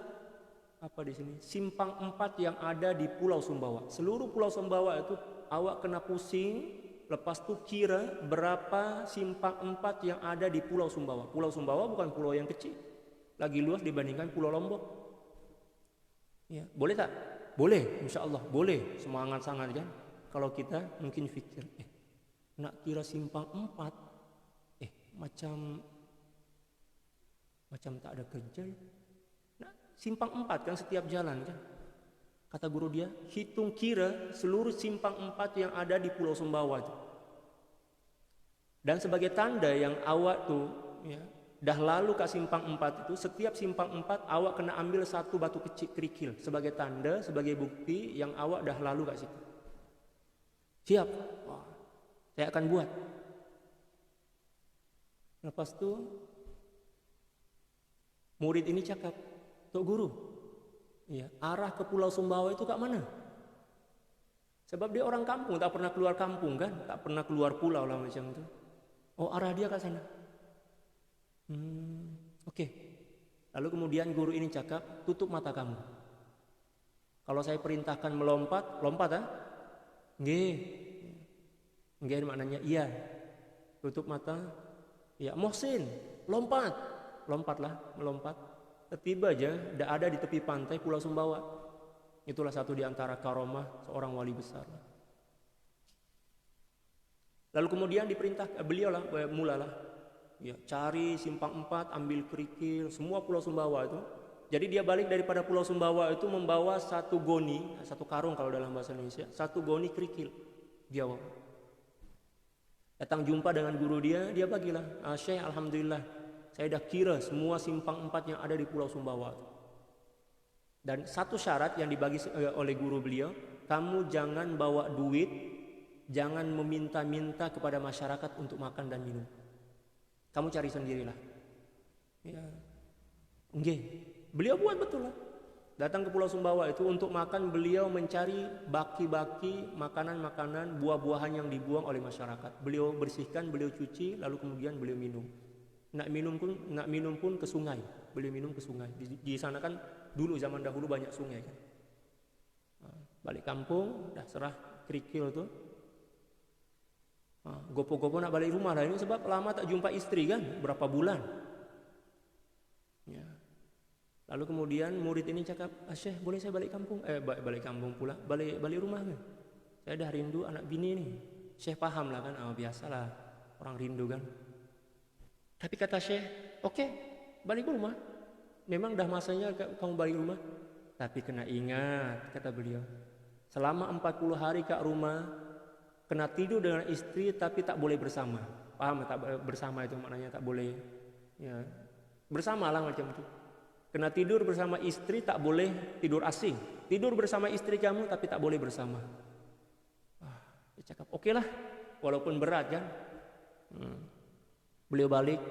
di sini simpang 4 yang ada di Pulau Sumbawa. Seluruh Pulau Sumbawa itu awak kena pusing. Lepas tu kira berapa simpang 4 yang ada di Pulau Sumbawa. Pulau Sumbawa bukan pulau yang kecil, lagi luas dibandingkan Pulau Lombok. Ya, boleh tak? Boleh, insya Allah boleh. Semangat sangat kan? Kalau kita mungkin fikir, nak kira simpang 4, macam tak ada kerja. Nah, simpang 4 kan setiap jalan kan? Kata guru dia, hitung kira seluruh simpang 4 yang ada di Pulau Sumbawa itu. Dan sebagai tanda yang awak tuh dah lalu ke simpang 4 itu, setiap simpang 4 awak kena ambil satu batu kecil kerikil sebagai tanda, sebagai bukti yang awak dah lalu kat situ. Siap? Wah, saya akan buat. Lepas tu murid ini cakap, Tok Guru, arah ke Pulau Sumbawa itu kat mana? Sebab dia orang kampung, tak pernah keluar kampung kan, tak pernah keluar pulau lah macam tu. Oh, arah dia kat sana. Okey. Lalu kemudian guru ini cakap, tutup mata kamu. Kalau saya perintahkan melompat, lompat ah? Nggih maknanya iya. Tutup mata. Ya, Mohsin, lompat. Lompatlah, melompat. Tiba aja, dah ada di tepi pantai Pulau Sumbawa. Itulah satu di antara karomah seorang wali besar. Lalu kemudian diperintah beliau lah, mulalah. Cari simpang 4, ambil kerikil, semua Pulau Sumbawa itu. Jadi dia balik daripada Pulau Sumbawa itu membawa satu goni, satu karung kalau dalam bahasa Indonesia, satu goni kerikil. Dia datang jumpa dengan guru dia bagilah. Syekh, alhamdulillah, saya dah kira semua simpang 4 yang ada di Pulau Sumbawa. Dan satu syarat yang dibagi oleh guru beliau, kamu jangan bawa duit, jangan meminta-minta kepada masyarakat untuk makan dan minum. Kamu cari sendirilah. Ya. Nggih. Beliau buat betul lah. Datang ke Pulau Sumbawa itu untuk makan, beliau mencari baki-baki makanan-makanan, buah-buahan yang dibuang oleh masyarakat. Beliau bersihkan, beliau cuci, lalu kemudian beliau minum. Nak minum pun ke sungai. Beliau minum ke sungai. Di sana kan dulu zaman dahulu banyak sungai kan. Balik kampung, dah serah kerikil tu. Gopo-gopo nak balik rumah lah, ini sebab lama tak jumpa istri kan, berapa bulan. Ya. Lalu kemudian murid ini cakap, Syekh boleh saya balik kampung? Balik kampung pula, balik rumah kan? Saya dah rindu anak bini nih. Syekh paham lah kan, biasalah orang rindu kan. Tapi kata Syekh, oke, balik ke rumah. Memang dah masanya kamu balik rumah. Tapi kena ingat, kata beliau, selama 40 hari kat rumah, kena tidur dengan istri tapi tak boleh bersama. Paham tak bersama itu maknanya tak boleh ya, bersama lah macam itu. Kena tidur bersama istri, tak boleh tidur asing. Tidur bersama istri kamu tapi tak boleh bersama. Dia cakap oke lah, walaupun berat kan. Beliau balik.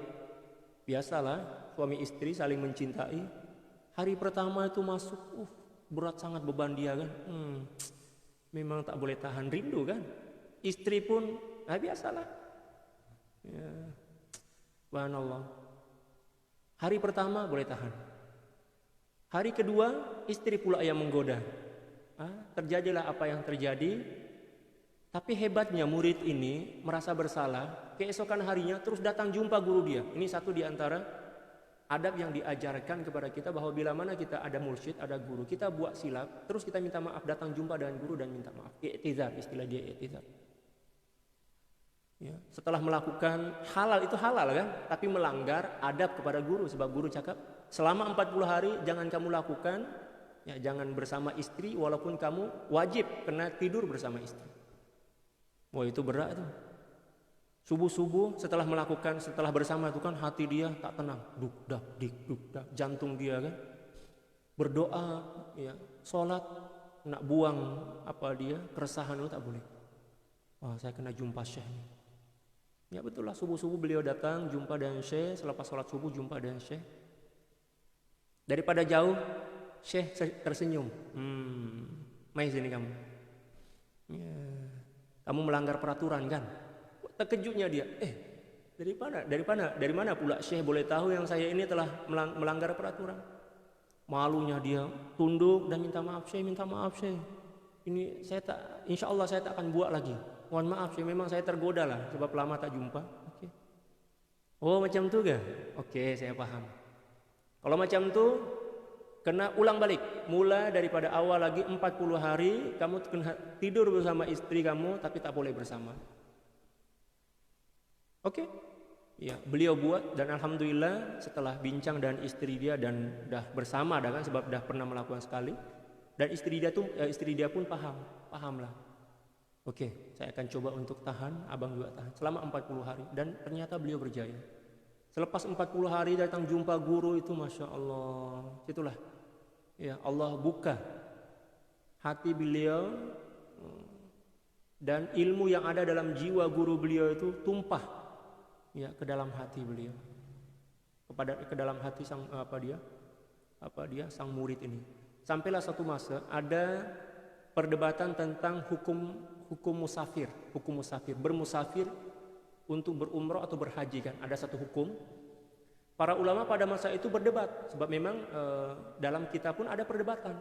Biasalah suami istri saling mencintai. Hari pertama itu masuk, berat sangat beban dia kan. Memang tak boleh tahan rindu kan. Istri pun biasalah. Ya. Subhanallah. Hari pertama boleh tahan. Hari kedua istri pula yang menggoda. Terjadilah apa yang terjadi. Tapi hebatnya murid ini merasa bersalah. Keesokan harinya terus datang jumpa guru dia. Ini satu di antara adab yang diajarkan kepada kita, bahwa bila mana kita ada mursyid, ada guru, kita buat silap, terus kita minta maaf, datang jumpa dengan guru dan minta maaf. I'tizar, istilah dia i'tizar. Ya, setelah melakukan halal, itu halal kan, tapi melanggar adab kepada guru, sebab guru cakap selama 40 hari jangan kamu lakukan, ya, jangan bersama istri walaupun kamu wajib kena tidur bersama istri. Wah, itu berat tuh. Subuh-subuh setelah bersama itu kan hati dia tak tenang, duk dak, jantung dia kan berdoa, ya, sholat, nak buang keresahan itu tak boleh. Wah, saya kena jumpa Syekh nih. Ya betul lah, subuh-subuh beliau datang jumpa dengan Syekh, selepas sholat subuh jumpa dengan Syekh. Daripada jauh Syekh tersenyum. Mai sini kamu. Ya, kamu melanggar peraturan kan? Terkejutnya dia, dari mana pula Syekh boleh tahu yang saya ini telah melanggar peraturan? Malunya dia tunduk dan minta maaf, Syekh, ini insya Allah saya tak akan buat lagi. Mohon maaf Syekh, memang saya tergoda lah sebab lama tak jumpa. Okay. Oh macam tu ke? Oke, saya paham. Kalau macam tu kena ulang balik, mula daripada awal lagi 40 hari kamu kena tidur bersama istri kamu tapi tak boleh bersama. Oke, ya beliau buat dan alhamdulillah setelah bincang dengan istri dia dan dah bersama dah kan, sebab dah pernah melakukan sekali, dan istri dia pun pahamlah. Oke, saya akan coba untuk tahan, abang juga tahan selama 40 hari dan ternyata beliau berjaya. Selepas 40 hari datang jumpa guru itu, masya Allah, itulah ya Allah buka hati beliau dan ilmu yang ada dalam jiwa guru beliau itu tumpah ya ke dalam hati beliau, ke dalam hati sang sang murid ini. Sampailah satu masa ada perdebatan tentang hukum musafir, bermusafir untuk berumrah atau berhaji kan, ada satu hukum. Para ulama pada masa itu berdebat, sebab memang dalam kita pun ada perdebatan.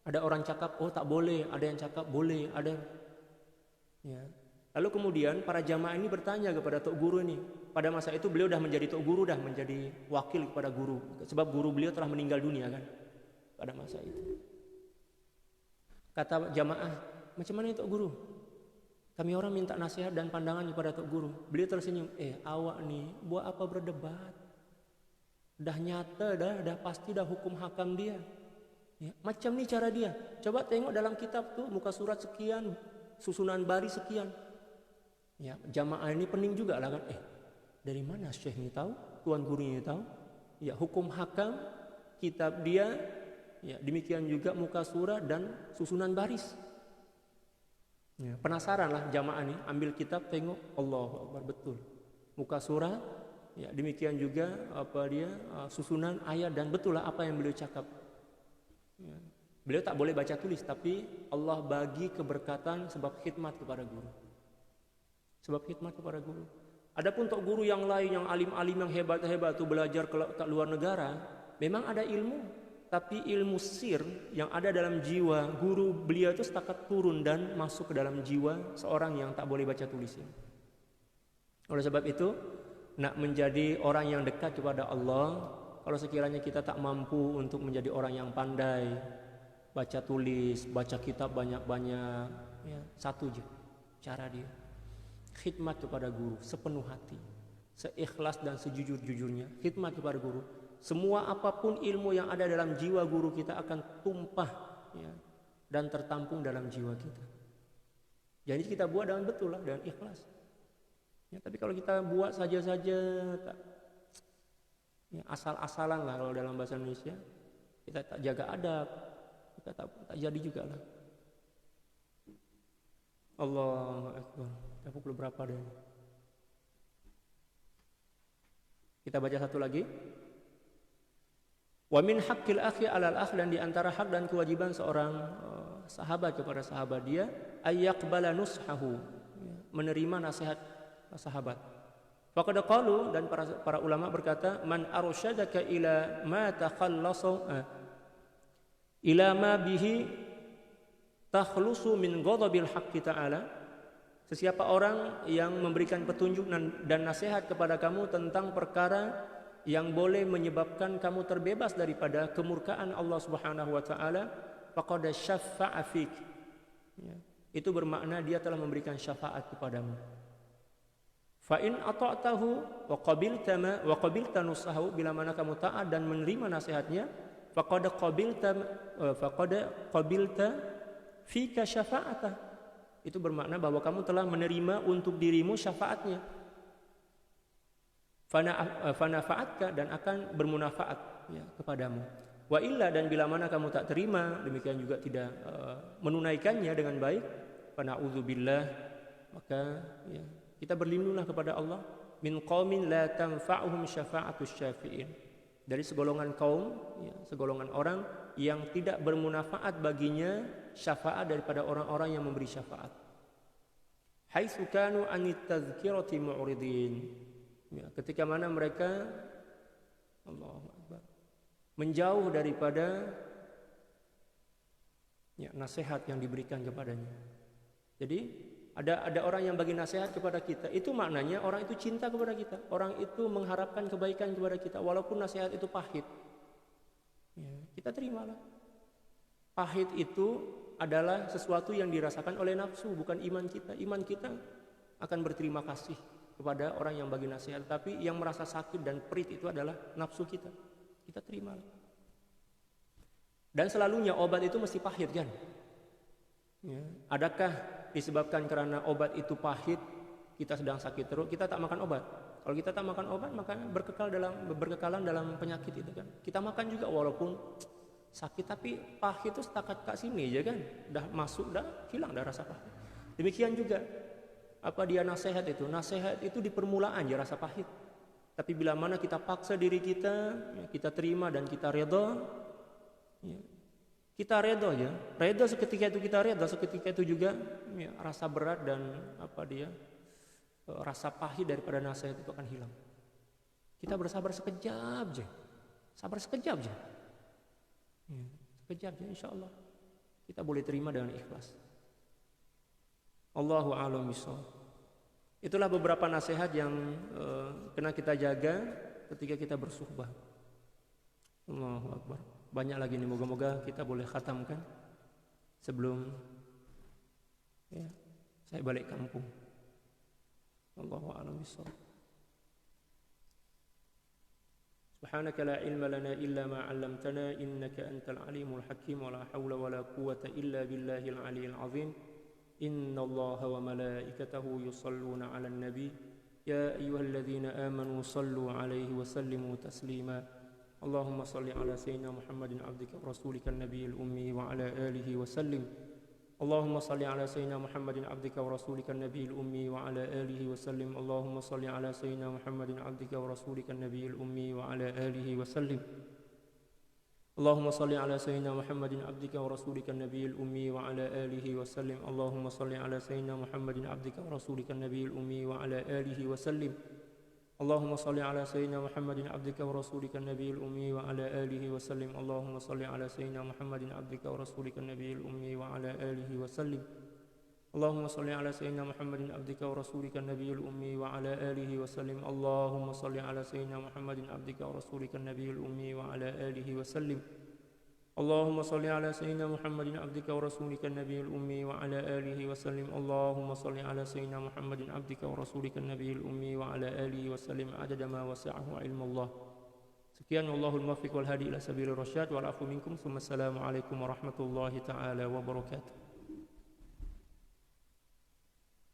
Ada orang cakap tak boleh, ada yang cakap boleh, ada ya. Lalu kemudian para jamaah ini bertanya kepada tok guru ini. Pada masa itu beliau dah menjadi tok guru, dah menjadi wakil kepada guru, sebab guru beliau telah meninggal dunia kan pada masa itu. Kata jamaah, macam mana tok guru? Kami orang minta nasihat dan pandangan kepada tok guru. Beliau tersenyum, awak nih buat apa berdebat? Dah nyata dah pasti dah hukum hakam dia. Ya, macam ni cara dia. Coba tengok dalam kitab tuh muka surat sekian, susunan baris sekian. Ya, jamaah ini pening juga lah kan. Dari mana Syekh ini tahu? Tuan guru ini tahu? Ya, hukum hakam, kitab dia, ya demikian juga muka surat dan susunan baris. Ya, penasaran lah jamaah ini, ambil kitab tengok, Allahu Akbar, betul. Muka surat, ya demikian juga susunan ayat, dan betul lah apa yang beliau cakap. Ya. Beliau tak boleh baca tulis, tapi Allah bagi keberkatan sebab khidmat kepada guru. Adapun tok guru yang lain, yang alim-alim, yang hebat-hebat tu belajar ke luar negara, memang ada ilmu, tapi ilmu sir yang ada dalam jiwa guru beliau itu setakat turun dan masuk ke dalam jiwa seorang yang tak boleh baca tulisnya. Oleh sebab itu, nak menjadi orang yang dekat kepada Allah, kalau sekiranya kita tak mampu untuk menjadi orang yang pandai baca tulis, baca kitab banyak-banyak, ya, satu je cara dia, khidmat kepada guru sepenuh hati, seikhlas dan sejujur-jujurnya, khidmat kepada guru. Semua apapun ilmu yang ada dalam jiwa guru kita akan tumpah, ya, dan tertampung dalam jiwa kita. Jadi kita buat dengan betul lah, dengan ikhlas. Ya, tapi kalau kita buat saja-saja, ya, asal-asalan lah kalau dalam bahasa Indonesia, kita tak jaga adab, kita tak jadi juga lah. Allahu Akbar. Kita pukul berapa dah? Kita baca satu lagi. Wa min haqqil akhi 'alal akh, dan di antara hak dan kewajiban seorang sahabat kepada sahabat dia, ayyaqbala nushahu, menerima nasihat sahabat. Faqad qalu, dan para ulama berkata, man arsyadaka ila ma takhallasa ila ma bihi takhlusu min ghadabil haqqi ta'ala. Sesiapa orang yang memberikan petunjuk dan nasihat kepada kamu tentang perkara yang boleh menyebabkan kamu terbebas daripada kemurkaan Allah Subhanahu wa taala, faqad syaffa'a fik. Ya, itu bermakna dia telah memberikan syafaat kepadamu. Fa in ata'tahu wa qabilta nusahu, bila mana kamu taat dan menerima nasihatnya, faqad qabilta fika syafa'atah. Itu bermakna bahwa kamu telah menerima untuk dirimu syafaatnya. Fanafa'atka, dan akan bermunafaat, ya, kepadamu. Wa illa, dan bila mana kamu tak terima, demikian juga tidak menunaikannya dengan baik, fana'udzubillah, maka, ya, kita berlindunglah kepada Allah min qaumin la tanfa'uhum syafa'atus syafi'in, dari segolongan kaum, ya, segolongan orang yang tidak bermanfaat baginya syafaat daripada orang-orang yang memberi syafaat. Haitsu kanu anit tadhkirati mu'ridin, ya, ketika mana mereka, Allahu Akbar, menjauh daripada, ya, nasihat yang diberikan kepadanya. Jadi ada orang yang bagi nasihat kepada kita, itu maknanya orang itu cinta kepada kita, orang itu mengharapkan kebaikan kepada kita, walaupun nasihat itu pahit, ya, kita terimalah. Pahit itu adalah sesuatu yang dirasakan oleh nafsu, bukan iman kita. Iman kita akan berterima kasih kepada orang yang bagi nasihat, tapi yang merasa sakit dan perih itu adalah nafsu kita. Kita terimalah. Dan selalunya obat itu mesti pahit, kan? Ya. Adakah disebabkan karena obat itu pahit, kita sedang sakit terus, kita tak makan obat? Kalau kita tak makan obat, maka berkekalan dalam penyakit itu, kan? Kita makan juga walaupun sakit, tapi pahit itu setakat kat sini aja, kan? Dah masuk, dah hilang dah rasa pahit. Demikian juga apa dia nasihat itu? Nasihat itu di permulaan ya rasa pahit. Tapi bila mana kita paksa diri kita, ya, kita terima dan kita redha, ya, kita redha, ya. Redha seketika itu, kita redha seketika itu juga, ya, rasa berat dan rasa pahit daripada nasihat itu akan hilang. Kita bersabar sekejap aja. Sabar sekejap aja. Ya, sekejap aja, insyaallah kita boleh terima dengan ikhlas. Allahu a'lam bishawab. Itulah beberapa nasihat yang kena kita jaga ketika kita bersuhbah. Allahu Akbar. Banyak lagi nih, moga-moga kita boleh khatamkan sebelum, ya, saya balik kampung. Allahu a'lam bishawab. Subhanaka la ilma lana illa ma 'allamtana innaka antal alimul hakim wa la haula wa la quwwata illa billahil aliyyil azim. Innallaha wa malaikatahu yusalluna 'alan nabi ya ayyuhalladzina amanu sallu 'alaihi wa sallimu taslima. Allahumma salli 'ala sayyidina Muhammadin 'abdika wa rasulika an-nabiyil ummi wa 'ala alihi wa sallim. Allahumma salli 'ala sayyidina Muhammadin 'abdika wa rasulika an-nabiyil ummi wa 'ala alihi wa sallim. Allahumma salli 'ala sayyidina Muhammadin 'abdika wa rasulika an-nabiyil ummi wa 'ala alihi wa sallim. Allahumma salli 'ala sayyidina Muhammadin 'abdika wa rasulika an-nabiyil ummi wa 'ala alihi wa sallim. Allahumma salli 'ala sayyidina Muhammadin 'abdika wa rasulika an-nabiyil ummi wa 'ala alihi wa sallim. Allahumma salli 'ala sayyidina Muhammadin 'abdika wa rasulika an-nabiyil ummi wa 'ala alihi wa sallim. Allahumma salli 'ala sayyidina Muhammadin 'abdika wa rasulika an-nabiyil ummi wa 'ala alihi wa sallim. اللهم صل على سيدنا محمد عبدك ورسولك النبي الأمي وعلى آله وسلم. اللهم صل على سيدنا محمد عبدك ورسولك النبي الأمي وعلى آله وسلم. اللهم صل على سيدنا محمد عبدك ورسولك النبي الأمي وعلى آله وسلم. اللهم صل على سيدنا محمد عبدك ورسولك النبي الأمي وعلى آله وسلم عدد ما وسعه علم الله. Sekian, wallahul muwaffiq wal hadi ila sabilir rasyad wal afu minkum. Assalamualaikum warahmatullahi taala wabarakatuh.